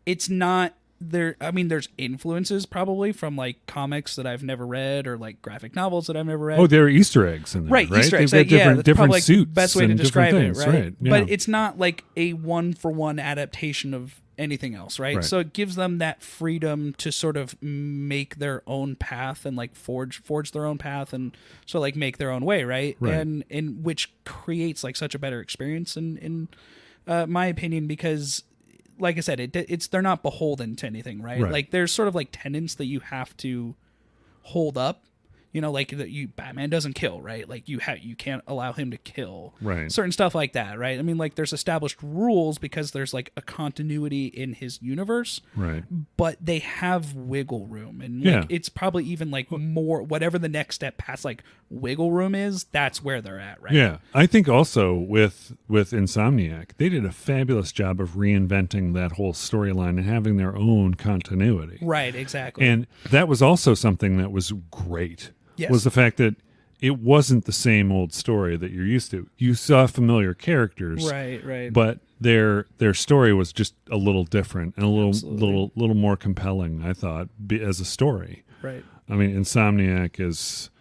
it's not there. I mean, there's influences probably from like comics that I've never read or like graphic novels that I've never read. Oh, there are Easter eggs in there. Right. Easter eggs. They've got different probably suits. The best way to describe it. Right. Yeah. But it's not like a 1-for-1 adaptation of anything else, right? So it gives them that freedom to sort of make their own path and like forge their own path and so like make their own way, right? And which creates like such a better experience in my opinion, because like I said, it's they're not beholden to anything, right? Like there's sort of like tenets that you have to hold up. You know, like Batman doesn't kill, right? Like you can't allow him to kill, certain stuff like that, right? I mean, like there's established rules because there's like a continuity in his universe, but they have wiggle room, and like it's probably even like more whatever the next step past like wiggle room is. That's where they're at, right? Yeah, I think also with Insomniac, they did a fabulous job of reinventing that whole storyline and having their own continuity. Right, exactly. And that was also something that was great. Yes. Was the fact that it wasn't the same old story that you're used to. You saw familiar characters, right, but their story was just a little different and a little more compelling, I thought, as a story. Right. I mean, Insomniac is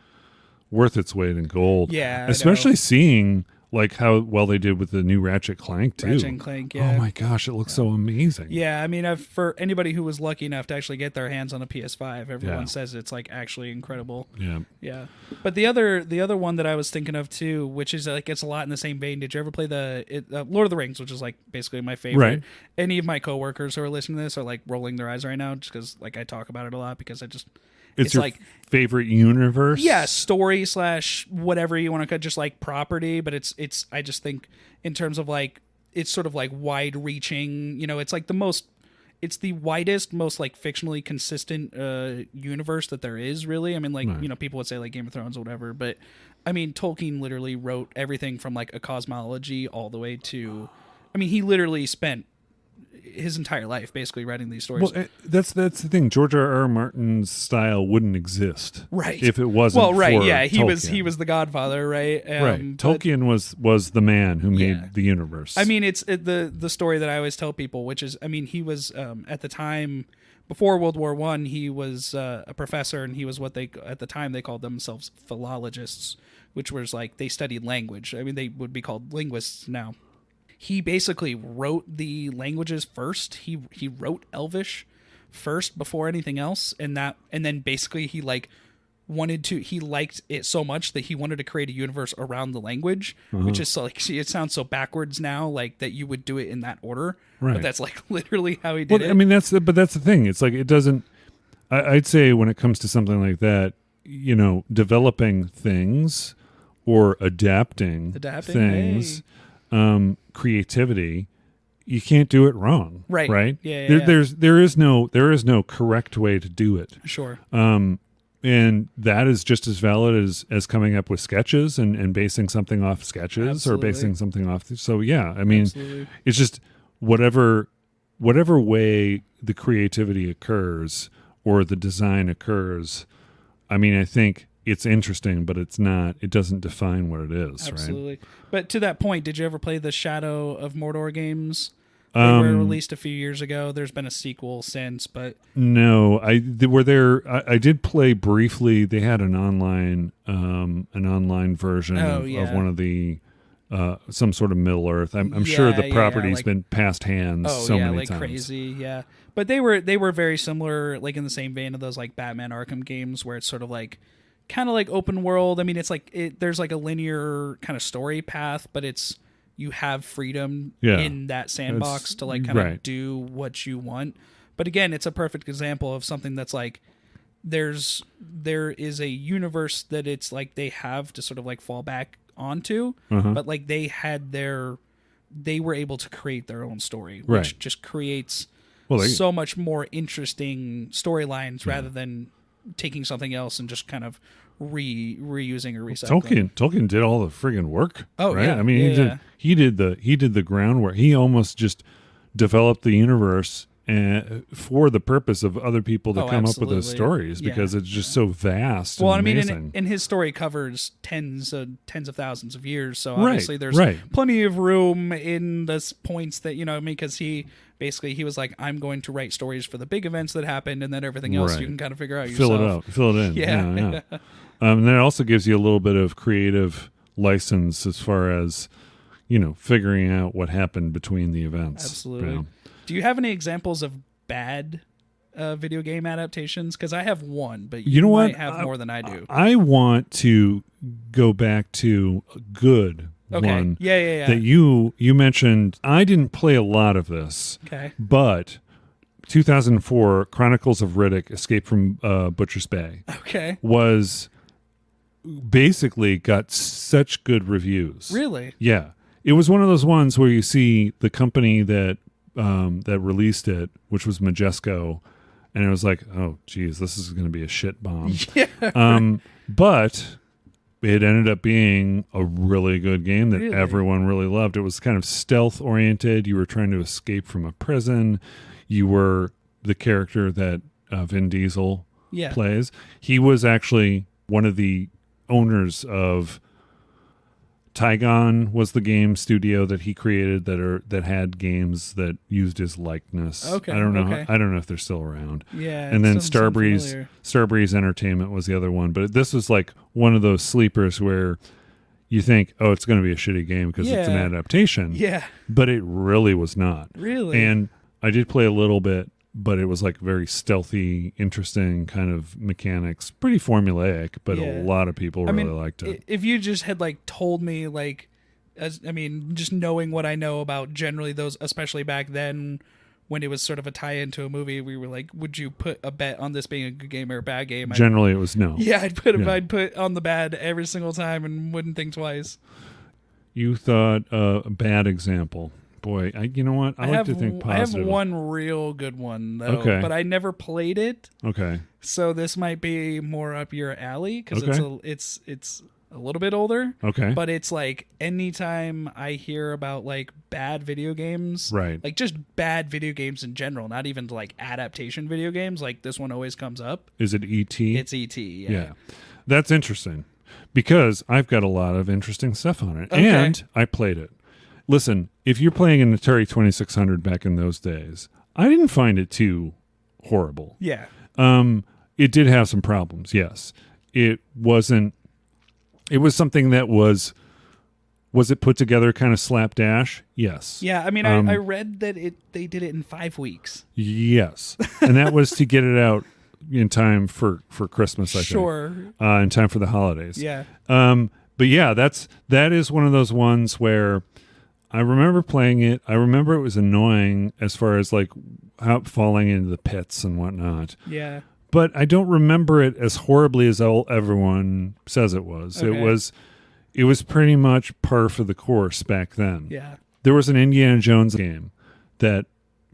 worth its weight in gold. Yeah, especially seeing like how well they did with the new Ratchet Clank too. Ratchet and Clank, yeah. Oh my gosh, it looks so amazing. Yeah, I mean, for anybody who was lucky enough to actually get their hands on a PS5, everyone says it's like actually incredible. Yeah. But the other one that I was thinking of too, which is like it's a lot in the same vein. Did you ever play the Lord of the Rings, which is like basically my favorite? Right. Any of my coworkers who are listening to this are like rolling their eyes right now just because like I talk about it a lot because it's your like favorite universe. Yeah, story / whatever you want to just like property, but it's I just think in terms of like it's sort of like wide reaching, you know, it's like it's the widest, most like fictionally consistent universe that there is, really. I mean, like, you know, people would say like Game of Thrones or whatever, but I mean, Tolkien literally wrote everything from like a cosmology all the way to, I mean, he literally spent his entire life basically writing these stories. Well, that's the thing. George R.R. Martin's style wouldn't exist, if it wasn't. Well, right, for yeah, he Tolkien. was the Godfather, right? Tolkien was the man who made the universe. I mean, it's the story that I always tell people, which is, I mean, he was at the time before World War I, he was a professor, and he was what at the time they called themselves philologists, which was like they studied language. I mean, they would be called linguists now. He basically wrote the languages first. He wrote Elvish first before anything else, and then basically he liked it so much that he wanted to create a universe around the language, which is so like, it sounds so backwards now, like that you would do it in that order, but that's like literally how he did it. I mean, that's the thing. It's like it doesn't. I'd say when it comes to something like that, you know, developing things or adapting things. Hey. Creativity, you can't do it wrong, right? Yeah. There is no correct way to do it. Sure. And that is just as valid as coming up with sketches and basing something off sketches or basing something off. So yeah, I mean, it's just whatever way the creativity occurs or the design occurs. I mean, I think it's interesting, but it doesn't define what it is. Absolutely. Right? But to that point, did you ever play the Shadow of Mordor games? They were released a few years ago. There's been a sequel since, but no, I did play briefly. They had an online version of one of the some sort of Middle Earth. I'm sure the property's been passed hands many times. Crazy, yeah. But they were very similar, like in the same vein of those like Batman Arkham games, where it's sort of like kind of like open world. I mean, it's like there's like a linear kind of story path, but you have freedom in that sandbox to like kind of do what you want. But again, it's a perfect example of something that's like there is a universe that it's like they have to sort of like fall back onto, but like they were able to create their own story, which just creates so much more interesting storylines rather than taking something else and just kind of reusing or recycling. Tolkien did all the friggin' work. Oh, right? yeah. I mean, he did the groundwork. He almost just developed the universe for the purpose of other people to come up with those stories because it's just so vast. Well, and I mean, amazing. and his story covers tens of thousands of years, so obviously there's plenty of room in the points that because he was like, I'm going to write stories for the big events that happened, and then everything else you can kind of figure out yourself. Fill it in. Yeah. And then it also gives you a little bit of creative license as far as figuring out what happened between the events. Absolutely. Do you have any examples of bad video game adaptations? Because I have one, but you might have more than I do. I want to go back to a good one. Yeah. That you mentioned. I didn't play a lot of this. Okay. But 2004, Chronicles of Riddick: Escape from Butcher's Bay. Okay. Was basically got such good reviews. Really? Yeah. It was one of those ones where you see the company that released it, which was Majesco, and it was like, oh, geez, this is going to be a shit bomb. Yeah. But it ended up being a really good game that everyone really loved. It was kind of stealth-oriented. You were trying to escape from a prison. You were the character that Vin Diesel plays. He was actually one of the owners of Tygon was the game studio that he created that had games that used his likeness. Okay. I don't know. I don't know if they're still around. Yeah. And then Starbreeze Entertainment was the other one. But this was like one of those sleepers where you think, oh, it's going to be a shitty game because it's an adaptation. Yeah. But it really was not. Really? And I did play a little bit, but it was like very stealthy, interesting kind of mechanics. Pretty formulaic, but a lot of people really liked it. If you just had like told me just knowing what I know about generally those, especially back then when it was sort of a tie-in to a movie, we were like, would you put a bet on this being a good game or a bad game? Generally, it was no. Yeah, I'd put on the bad every single time and wouldn't think twice. You thought a bad example. Boy, you know what? I like to think positive. I have one real good one, though, but I never played it. Okay. So this might be more up your alley because it's a little bit older. Okay. But it's like anytime I hear about like bad video games, right? Like just bad video games in general, not even like adaptation video games, like this one always comes up. Is it E.T.? It's E.T., yeah. That's interesting because I've got a lot of interesting stuff on it, and I played it. Listen, if you're playing an Atari 2600 back in those days, I didn't find it too horrible. Yeah. It did have some problems, yes. It was something that was it put together kind of slapdash? Yes. Yeah, I mean, I read that they did it in 5 weeks. Yes. And that was to get it out in time for Christmas, I think. Sure. In time for the holidays. Yeah. But yeah, that is one of those ones where I remember playing it. I remember it was annoying as far as like how falling into the pits and whatnot. Yeah. But I don't remember it as horribly as everyone says it was. Okay. It was pretty much par for the course back then. Yeah. There was an Indiana Jones game that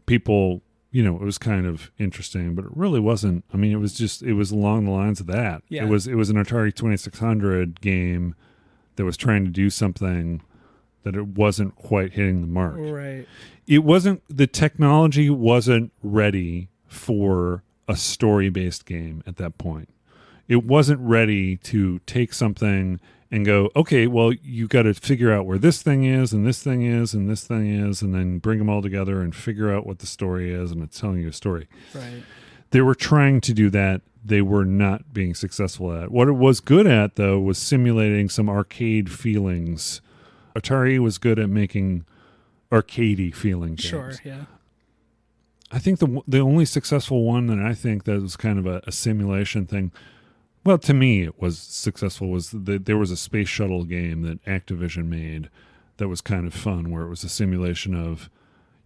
people, it was kind of interesting, but it really wasn't. I mean, it was along the lines of that. Yeah. It was an Atari 2600 game that was trying to do something that it wasn't quite hitting the mark. Right. The technology wasn't ready for a story-based game at that point. It wasn't ready to take something and go, okay, well, you got to figure out where this thing is and this thing is and this thing is, and then bring them all together and figure out what the story is, and it's telling you a story. Right. They were trying to do that. They were not being successful at it. What it was good at, though, was simulating some arcade feelings. Atari was good at making arcadey feeling games. Sure, yeah. I think the only successful one that I think that was kind of a simulation thing, well, to me it was successful, was there was a space shuttle game that Activision made that was kind of fun, where it was a simulation of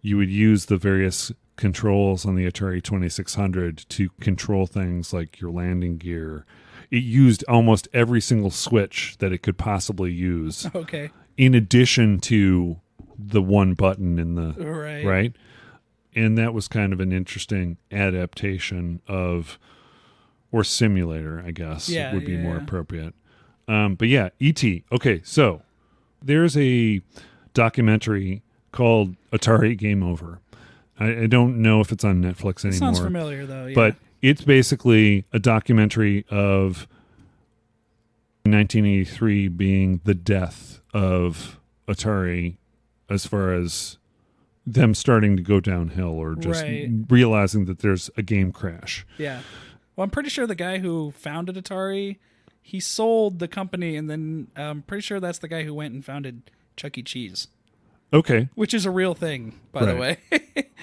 you would use the various controls on the Atari 2600 to control things like your landing gear. It used almost every single switch that it could possibly use. Okay. In addition to the one button in the right. And that was kind of an interesting adaptation of, or simulator, I guess, would be more appropriate. But yeah, E.T. Okay, so there's a documentary called Atari Game Over. I don't know if it's on Netflix anymore. It sounds familiar, though. Yeah. But it's basically a documentary of 1983 being the death of Atari as far as them starting to go downhill or just realizing that there's a game crash. Yeah. Well, I'm pretty sure the guy who founded Atari, he sold the company, and then I'm pretty sure that's the guy who went and founded Chuck E. Cheese. Okay. Which is a real thing, by the way.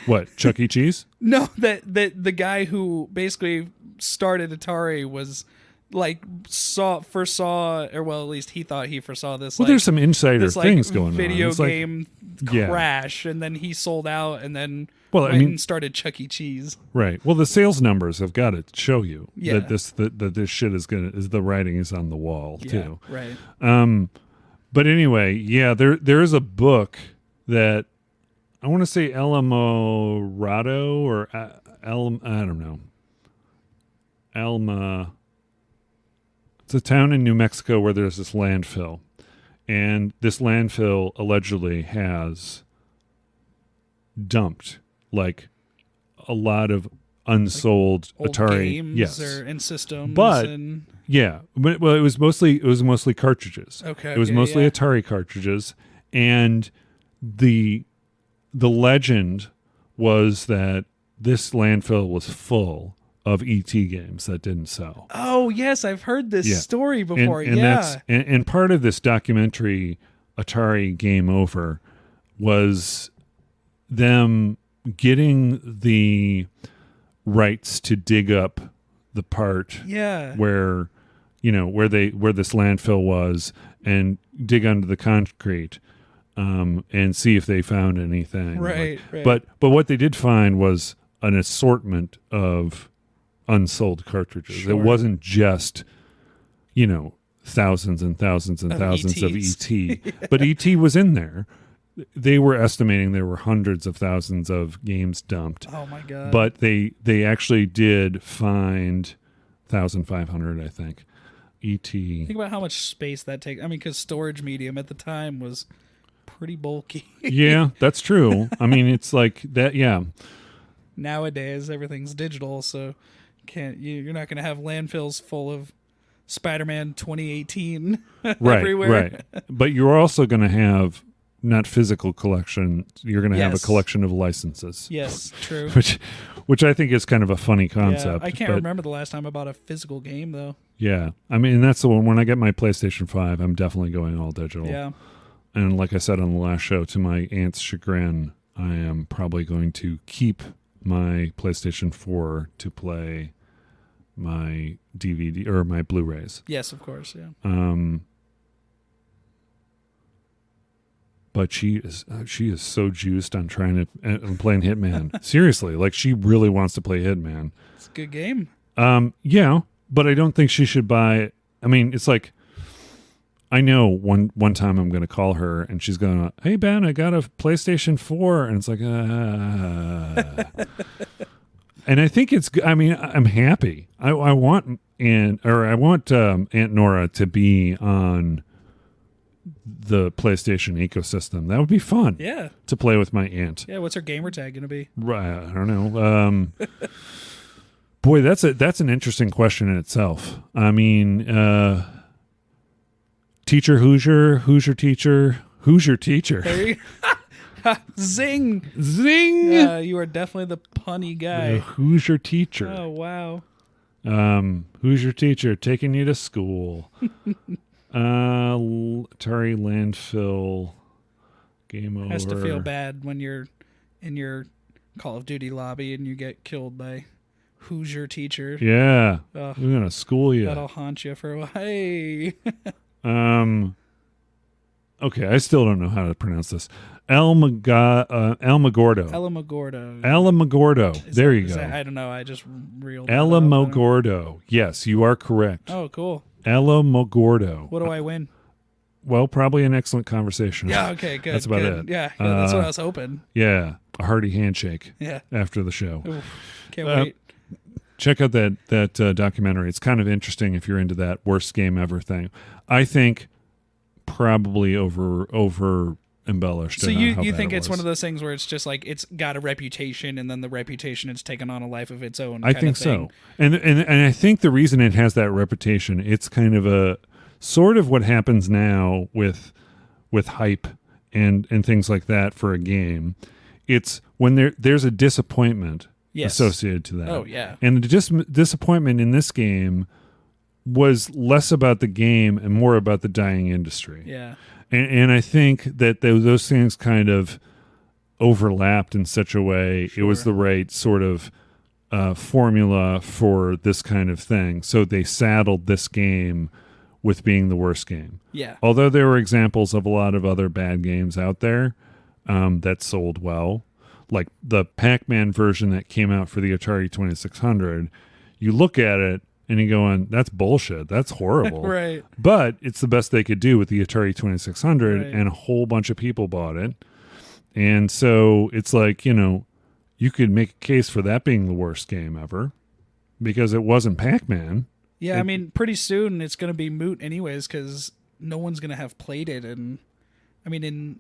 What, Chuck E. Cheese? No, that the guy who basically started Atari was like first saw, or well, at least he thought he foresaw this. Well, there's some insider things going on. Video game crash, and then he sold out, and then and started Chuck E. Cheese. Right. Well, the sales numbers have got to show you that this shit is the writing is on the wall too. Right. But anyway, there is a book that I want to say Alamogordo or I don't know. Alma. It's a town in New Mexico where there's this landfill, and this landfill allegedly has dumped like a lot of unsold like old Atari games and systems, but it was mostly cartridges. Okay, it was mostly Atari cartridges, and the legend was that this landfill was full of ET games that didn't sell. Oh yes, I've heard this story before. And part of this documentary, Atari Game Over, was them getting the rights to dig up the part where this landfill was and dig under the concrete and see if they found anything. Right. But what they did find was an assortment of unsold cartridges. Sure. It wasn't just, thousands and thousands and thousands of ET, but ET was in there. They were estimating there were hundreds of thousands of games dumped. Oh my God. But they actually did find 1,500, I think. ET. Think about how much space that takes. I mean, because storage medium at the time was pretty bulky. Yeah, that's true. I mean, it's like that. Yeah. Nowadays, everything's digital, so you're not going to have landfills full of Spiderman 2018 everywhere. Right. But you're also going to have not physical collection. You're going to have a collection of licenses. Yes, true. Which I think is kind of a funny concept. Yeah, I can't remember the last time I bought a physical game though. Yeah, I mean that's the one. When I get my PlayStation 5, I'm definitely going all digital. Yeah. And like I said on the last show, to my aunt's chagrin, I am probably going to keep my PlayStation 4 to play my DVD or my Blu-rays. Yes, of course. Yeah. But she is so juiced on playing Hitman. Seriously, like she really wants to play Hitman. It's a good game. Yeah, but I don't think she should buy. I mean, it's like I know one time I'm going to call her and she's going to, "Hey Ben, I got a PlayStation 4," and it's like, and I think it's. I mean, I'm happy. I want Aunt Norah to be on the PlayStation ecosystem. That would be fun. Yeah. To play with my aunt. Yeah. What's her gamer tag going to be? Right. I don't know. Boy, that's an interesting question in itself. I mean, teacher Hoosier teacher. There you Zing. You are definitely the punny guy. The Hoosier teacher. Oh, wow. Hoosier teacher taking you to school. Atari landfill game over. Has to feel bad when you're in your Call of Duty lobby and you get killed by Hoosier teacher. Yeah. We're going to school you. That'll haunt you for a while. Hey. Okay, I still don't know how to pronounce this. Alamogordo. Alamogordo. Alamogordo. There you go. I don't know. I just reeled Alamogordo. Yes, you are correct. Oh, cool. Alamogordo. What do I win? Well, probably an excellent conversation. Yeah, okay, good. That's about good. it. Yeah, that's what I was hoping. Yeah, a hearty handshake Yeah. after the show. Oof, can't wait. Check out that documentary. It's kind of interesting if you're into that worst game ever thing. I think probably over embellished. So you think it's one of those things where it's just like it's got a reputation, and then the reputation has taken on a life of its own. I think so, and I think the reason it has that reputation, it's kind of a sort of what happens now with hype and things like that for a game. It's when there's a disappointment associated to that. Oh yeah, and the disappointment in this game was less about the game and more about the dying industry. Yeah. And I think that those things kind of overlapped in such a way. Sure. It was the right sort of formula for this kind of thing. So they saddled this game with being the worst game. Yeah. Although there were examples of a lot of other bad games out there that sold well. Like the Pac-Man version that came out for the Atari 2600. You look at it, and you're going, that's bullshit. That's horrible. Right. But it's the best they could do with the Atari 2600, right. and a whole bunch of people bought it. And so it's like, you could make a case for that being the worst game ever because it wasn't Pac-Man. Yeah, I mean, pretty soon it's going to be moot anyways because no one's going to have played it. And, I mean, in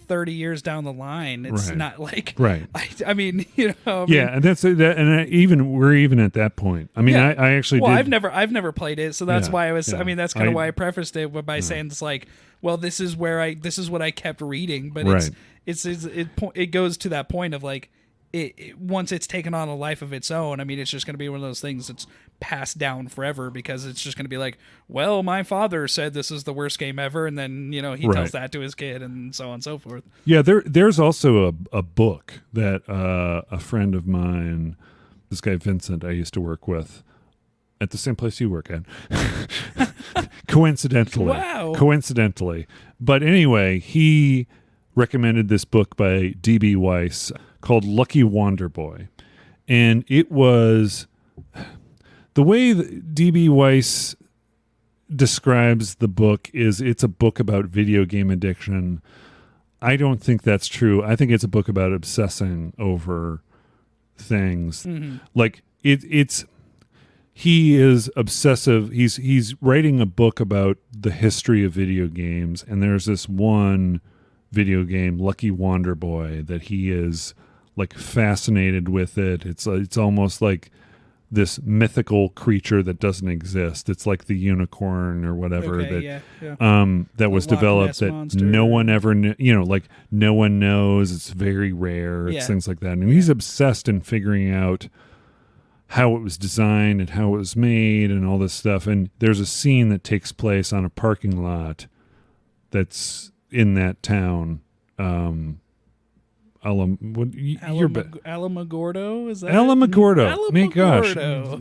30 years down the line, it's not like right. I mean, yeah, and we're even at that point. I mean, yeah. I actually I've never played it, so that's why I was. Yeah. I mean, that's kind of why I prefaced it by saying it's like, well, this is what I kept reading, but it goes to that point of like, once it's taken on a life of its own. I mean, it's just going to be one of those things that's passed down forever because it's just going to be like, well, my father said this is the worst game ever, and then he tells that to his kid, and so on and so forth. Yeah, there's also a book that a friend of mine, this guy Vincent, I used to work with at the same place you work at, coincidentally. Wow. Coincidentally, but anyway, he recommended this book by D.B.Weiss called Lucky Wander Boy. And it was the way that D.B.Weiss describes the book is it's a book about video game addiction. I don't think that's true. I think it's a book about obsessing over things. Mm-hmm. Like he is obsessive. He's writing a book about the history of video games, and there's this one video game, Lucky Wander Boy, that he is like fascinated with it. It's almost like this mythical creature that doesn't exist. It's like the unicorn or whatever that was developed that monster. No one ever knew, like no one knows. It's very rare. It's things like that. And he's obsessed in figuring out how it was designed and how it was made and all this stuff. And there's a scene that takes place on a parking lot that's in that town. Alamogordo? Is that Alamogordo? My gosh,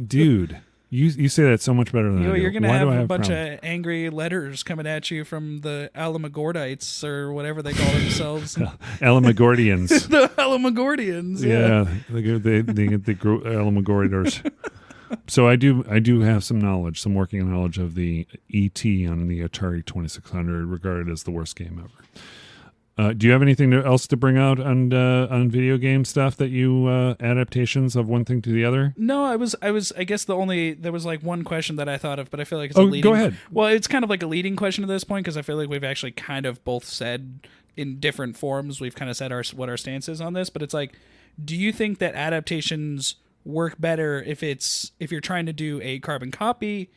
dude, you say that so much better than I do. You're gonna have a bunch of angry letters coming at you from the Alamogordites or whatever they call themselves. Alamogordians. The Alamogordians. Yeah, they grow Alamogordos. So I do have some working knowledge of the ET on the Atari 2600, regarded as the worst game ever. Do you have anything else to bring out on video game stuff that you adaptations of one thing to the other? No, I guess there was like one question that I thought of, but I feel like it's a leading. Go ahead. Well, it's kind of like a leading question at this point because I feel like we've actually kind of both said in different forms. We've kind of said what our stance is on this, but it's like, do you think that adaptations work better if you're trying to do a carbon copy,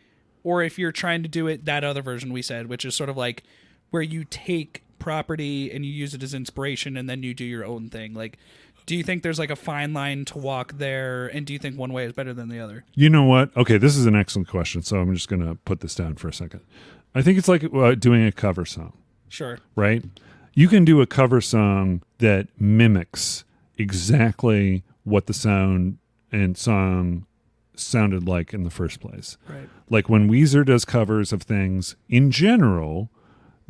or if you're trying to do it that other version we said, which is sort of like where you take property and you use it as inspiration and then you do your own thing? Like, do you think there's like a fine line to walk there, and do you think one way is better than the other? You know what? Okay, this is an excellent question, so I'm just going to put this down for a second. I think it's like doing a cover song. Sure. Right? You can do a cover song that mimics exactly what the sound and song sounded like in the first place. Right. Like when Weezer does covers of things, in general,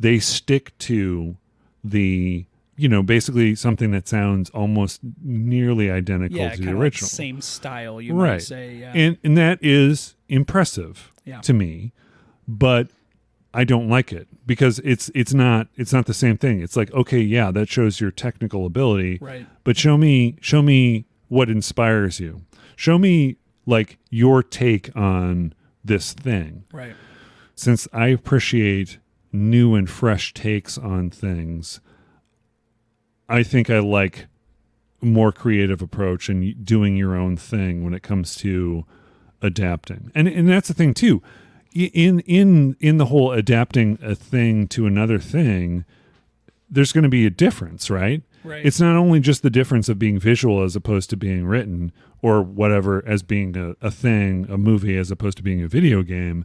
they stick to the, you know, basically something that sounds almost nearly identical to the original. Like same style, you might say. Yeah. And that is impressive to me, but I don't like it because it's not the same thing. It's like, okay, yeah, that shows your technical ability, right? But show me what inspires you. Show me like your take on this thing, right? Since I appreciate new and fresh takes on things, I think I like a more creative approach and doing your own thing when it comes to adapting. And that's the thing too. In the whole adapting a thing to another thing, there's going to be a difference, right? Right. It's not only just the difference of being visual as opposed to being written, or whatever, as being a thing, a movie as opposed to being a video game.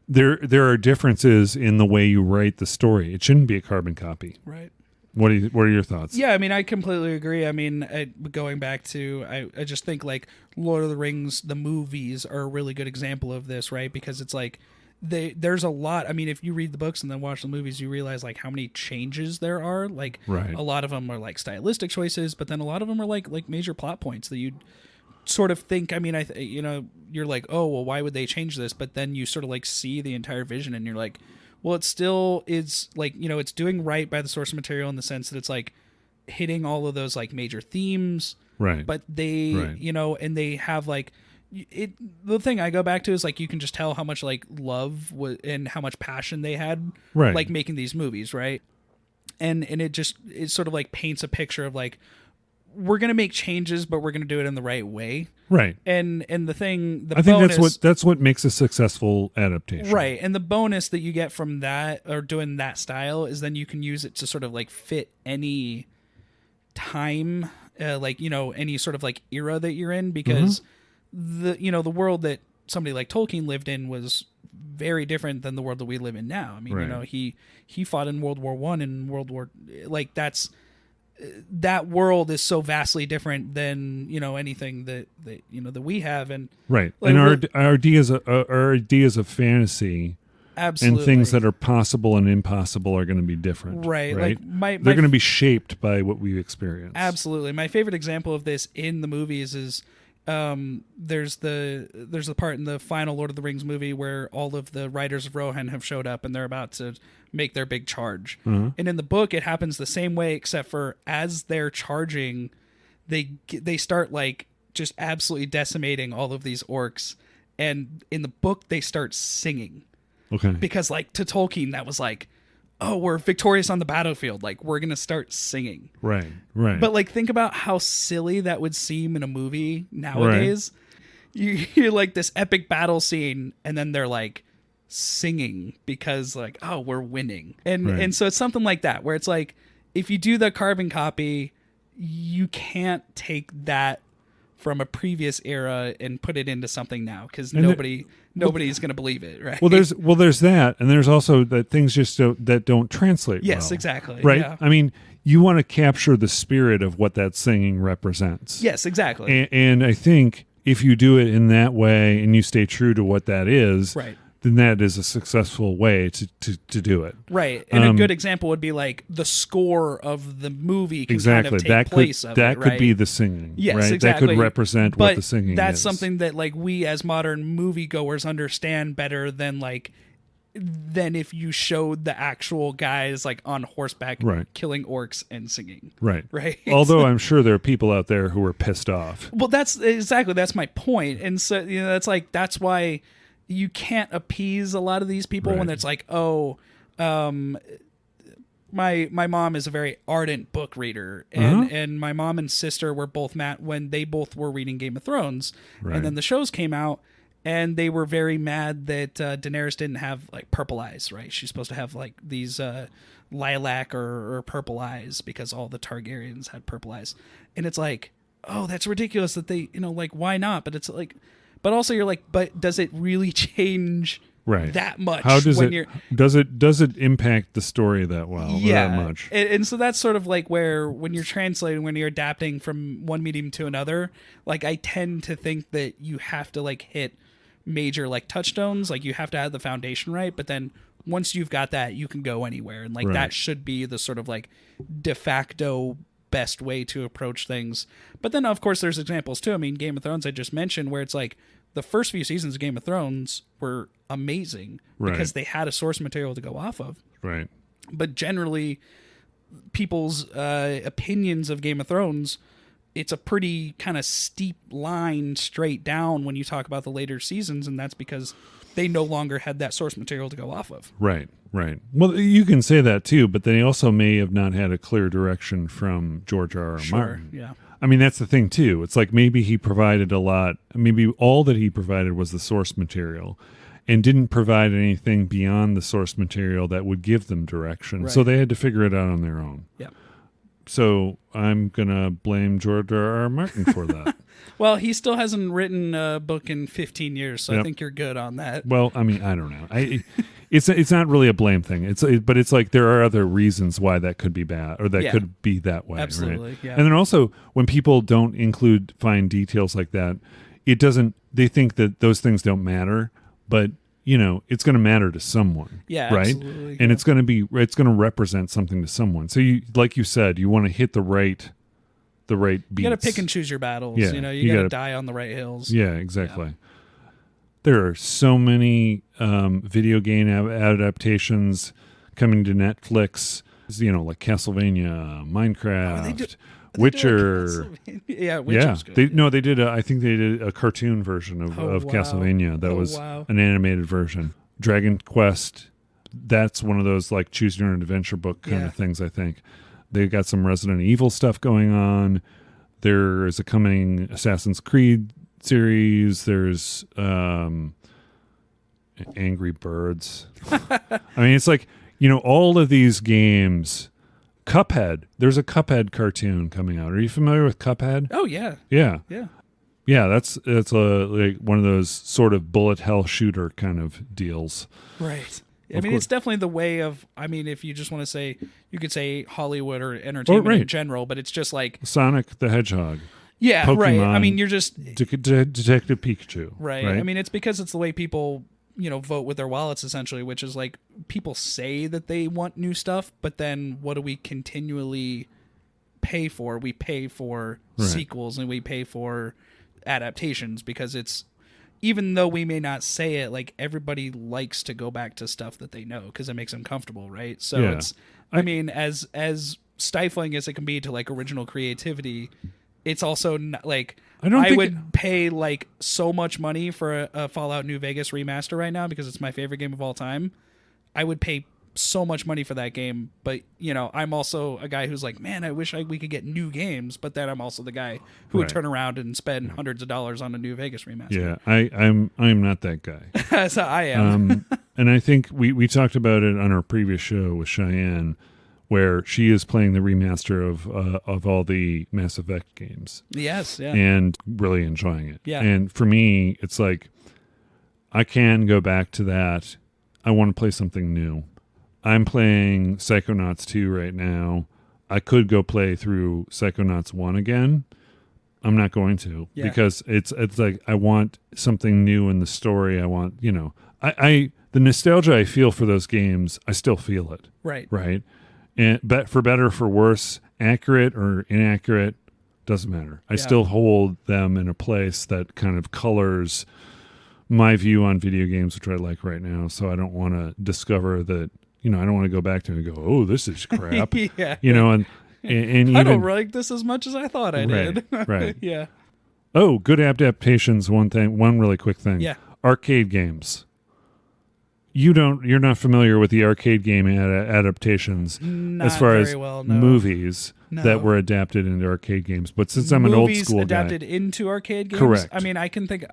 There are differences in the way you write the story. It shouldn't be a carbon copy. Right. What are your thoughts? Yeah, I mean, I completely agree. I mean, going back to, I just think like Lord of the Rings, the movies are a really good example of this, right? Because it's like there's a lot. I mean, if you read the books and then watch the movies, you realize like how many changes there are. Like a lot of them are like stylistic choices, but then a lot of them are like major plot points that you sort of think. I mean, you're like, oh well, why would they change this? But then you sort of like see the entire vision, and you're like, well, it still is like, you know, it's doing right by the source material in the sense that it's like hitting all of those like major themes, right? But they, you know, and they have like it. The thing I go back to is like you can just tell how much like love and how much passion they had, right? Like making these movies, right? And it sort of like paints a picture of like, we're gonna make changes, but we're gonna do it in the right way, right? And the thing, I think that's what makes a successful adaptation, right? And the bonus that you get from that or doing that style is then you can use it to sort of like fit any time, like, you know, any sort of like era that you're in, because the world that somebody like Tolkien lived in was very different than the world that we live in now. I mean, you know, he fought in World War I and World War, like that world is so vastly different than, you know, anything that you know that we have, and right. Like, and our ideas of fantasy, absolutely, and things that are possible and impossible are going to be different, right? Like they're going to be shaped by what we experience. Absolutely. My favorite example of this in the movies is there's the part in the final Lord of the Rings movie where all of the riders of Rohan have showed up and they're about to make their big charge. And in the book it happens the same way, except for as they're charging, they start like just absolutely decimating all of these orcs, and in the book they start singing. Okay. Because like to Tolkien that was like, oh, we're victorious on the battlefield, like we're gonna start singing. Right. But like think about how silly that would seem in a movie nowadays. You hear like this epic battle scene and then they're like singing because like, oh, we're winning. And so it's something like that where it's like, if you do the carbon copy, you can't take that from a previous era and put it into something now, because nobody's going to believe it, right? Well, there's that, and there's also that things just don't translate. Yes, well, exactly. Right. Yeah. I mean, you want to capture the spirit of what that singing represents. Yes, exactly. And I think if you do it in that way and you stay true to what that is, right, then that is a successful way to do it. Right. And a good example would be like the score of the movie can exactly. kind of take that place could, of that it, could right? be the singing. Yes, right? exactly. That could represent what the singing that's is. something that like we as modern moviegoers understand better than if you showed the actual guys like on horseback killing orcs and singing. Right. Right. Although I'm sure there are people out there who are pissed off. Well, that's my point. And so, you know, that's why you can't appease a lot of these people when it's like, oh, my mom is a very ardent book reader, and my mom and sister were both mad when they both were reading Game of Thrones, and then the shows came out, and they were very mad that Daenerys didn't have like purple eyes, right? She's supposed to have like these lilac or purple eyes because all the Targaryens had purple eyes, and it's like, oh, that's ridiculous that they, you know, like, why not? But it's like, but also you're like, but does it really change that much? How does does it impact the story that well? Yeah, that much? And so that's sort of like where when you're translating, when you're adapting from one medium to another, like I tend to think that you have to like hit major like touchstones, like you have to have the foundation right, but then once you've got that, you can go anywhere. And like Right. that should be the sort of like de facto best way to approach things. But then of course there's examples too. I mean, Game of Thrones I just mentioned, where it's like the first few seasons of Game of Thrones were amazing Right. because they had a source material to go off of. Right. But generally people's opinions of Game of Thrones, it's a pretty kind of steep line straight down when you talk about the later seasons, and that's because they no longer had that source material to go off of. Right. Right. Well, you can say that too, but they also may have not had a clear direction from George R. R. Martin. Yeah. I mean, that's the thing too. It's like maybe he provided a lot. Maybe all that he provided was the source material, and didn't provide anything beyond the source material that would give them direction. Right. So they had to figure it out on their own. Yeah. So I'm gonna blame George R. R. Martin for that. Well, he still hasn't written a book in 15 years, so I Yep. think you're good on that. Well, I mean, I don't know. It's not really a blame thing. But it's like there are other reasons why that could be bad, or that Yeah. could be that way. Absolutely, Right? yeah. And then also when people don't include fine details like that, it doesn't. They think that those things don't matter, but it's going to matter to someone. Yeah, right. absolutely, And yeah. it's going to represent something to someone. So you, like you said, you want to hit the right beats. You got to pick and choose your battles. Yeah, You you got to gotta- die on the right hills. Yeah, exactly. There are so many video game adaptations coming to Netflix. Like Castlevania, Minecraft, Witcher. Yeah, Witcher's good. They did. I think they did a cartoon version of wow. Castlevania. That was wow. an animated version. Dragon Quest. That's one of those like choose your own adventure book kind Yeah. of things. I think they got some Resident Evil stuff going on. There is a coming Assassin's Creed series. There's Angry Birds. I mean, it's like all of these games. Cuphead. There's a Cuphead cartoon coming out. Are you familiar with Cuphead? Oh, yeah. Yeah. Yeah. Yeah, that's like one of those sort of bullet hell shooter kind of deals. Right. I Of mean, course. it's definitely the way of, if you just want to say, you could say Hollywood or entertainment right. in general, but it's just like, Sonic the Hedgehog. yeah, right. I Pokemon. mean, you're just, Detective Pikachu. right. I mean, it's because it's the way people, vote with their wallets essentially, which is like people say that they want new stuff, but then what do we continually pay for? We pay for Right. sequels and we pay for adaptations because it's, even though we may not say it, like everybody likes to go back to stuff that they know because it makes them comfortable, right? So Yeah. it's, I mean, as stifling as it can be to like original creativity, it's also not, like I would pay like so much money for a Fallout New Vegas remaster right now because it's my favorite game of all time. I would pay so much money for that game, but I'm also a guy who's like, man, I wish we could get new games, but then I'm also the guy who would Right. turn around and spend hundreds of dollars on a New Vegas remaster. Yeah, I'm not that guy. So I am. And I think we talked about it on our previous show with Cheyenne, where she is playing the remaster of all the Mass Effect games. Yes, yeah. And really enjoying it. Yeah. And for me, it's like I can go back to that. I want to play something new. I'm playing Psychonauts 2 right now. I could go play through Psychonauts 1 again. I'm not going to because it's like I want something new in the story. I want, I the nostalgia I feel for those games, I still feel it. Right. Right. And but for better or for worse, accurate or inaccurate, doesn't matter. I still hold them in a place that kind of colors my view on video games, which I like right now. So I don't want to discover that, I don't want to go back to it and go, oh, this is crap. Yeah. And even, I don't like this as much as I thought I did. Right. Yeah. Oh, good adaptations. One really quick thing. Yeah. Arcade games. You're not familiar with the arcade game adaptations Not as far very as well, no. movies No. that were adapted into arcade games. But since I'm an old Movies school adapted guy, into arcade games. Correct. I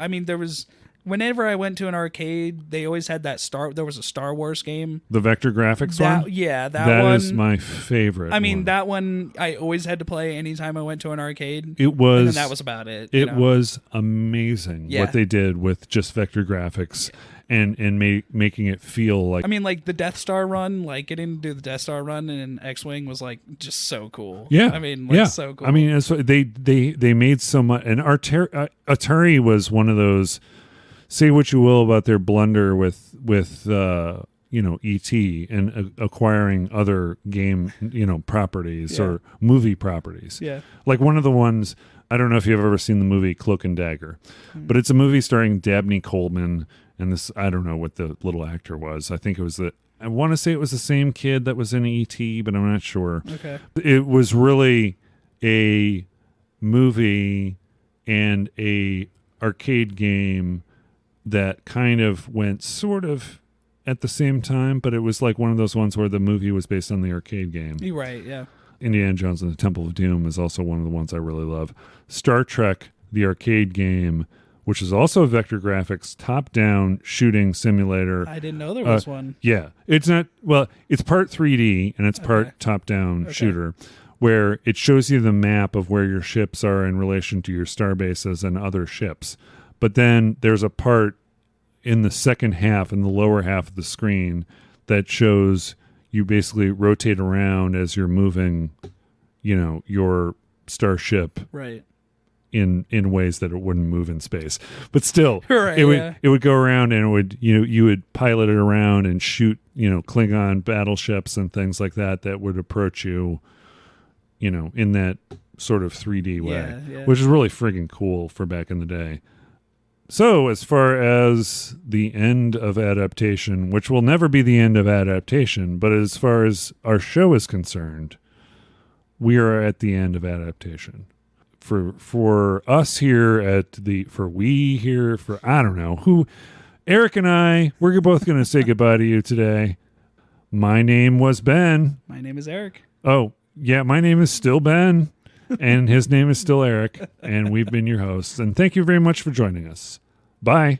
mean, there was whenever I went to an arcade, they always had there was a Star Wars game. the vector graphics one, Yeah, that that one is my favorite. I mean, one. that one I always had to play anytime I went to an arcade. It was. And then that was about it. It was amazing Yeah. what they did with just vector graphics and making it feel like. I mean, like the Death Star run, like getting to do the Death Star run in X-Wing was like just so cool. Yeah, I mean, like so cool. I mean, they made so much, and Atari was one of those. Say what you will about their blunder with ET and acquiring other game, properties or movie properties. Yeah. Like one of the ones, I don't know if you've ever seen the movie Cloak and Dagger, but it's a movie starring Dabney Coleman and this, I don't know what the little actor was. I want to say it was the same kid that was in ET, but I'm not sure. Okay. It was really a movie and a arcade game that kind of went sort of at the same time, but it was like one of those ones where the movie was based on the arcade game. You're right, yeah. Indiana Jones and the Temple of Doom is also one of the ones I really love. Star Trek, the arcade game, which is also vector graphics, top-down shooting simulator. I didn't know there was one. Yeah. It's part 3D and it's part top-down shooter, where it shows you the map of where your ships are in relation to your star bases and other ships. But then there's a part in the second half, in the lower half of the screen, that shows you basically rotate around as you're moving, your starship Right. in ways that it wouldn't move in space. But still, Right, it would go around and it would, you would pilot it around and shoot, Klingon battleships and things like that would approach you, in that sort of 3D way, which is really friggin' cool for back in the day. So as far as the end of Adaptation, which will never be the end of Adaptation, but as far as our show is concerned, we are at the end of Adaptation. For us here I don't know who, Eric and I, we're both going to say goodbye to you today. My name was Ben. My name is Eric. Oh, yeah, my name is still Ben. And his name is still Eric, and we've been your hosts. And thank you very much for joining us. Bye.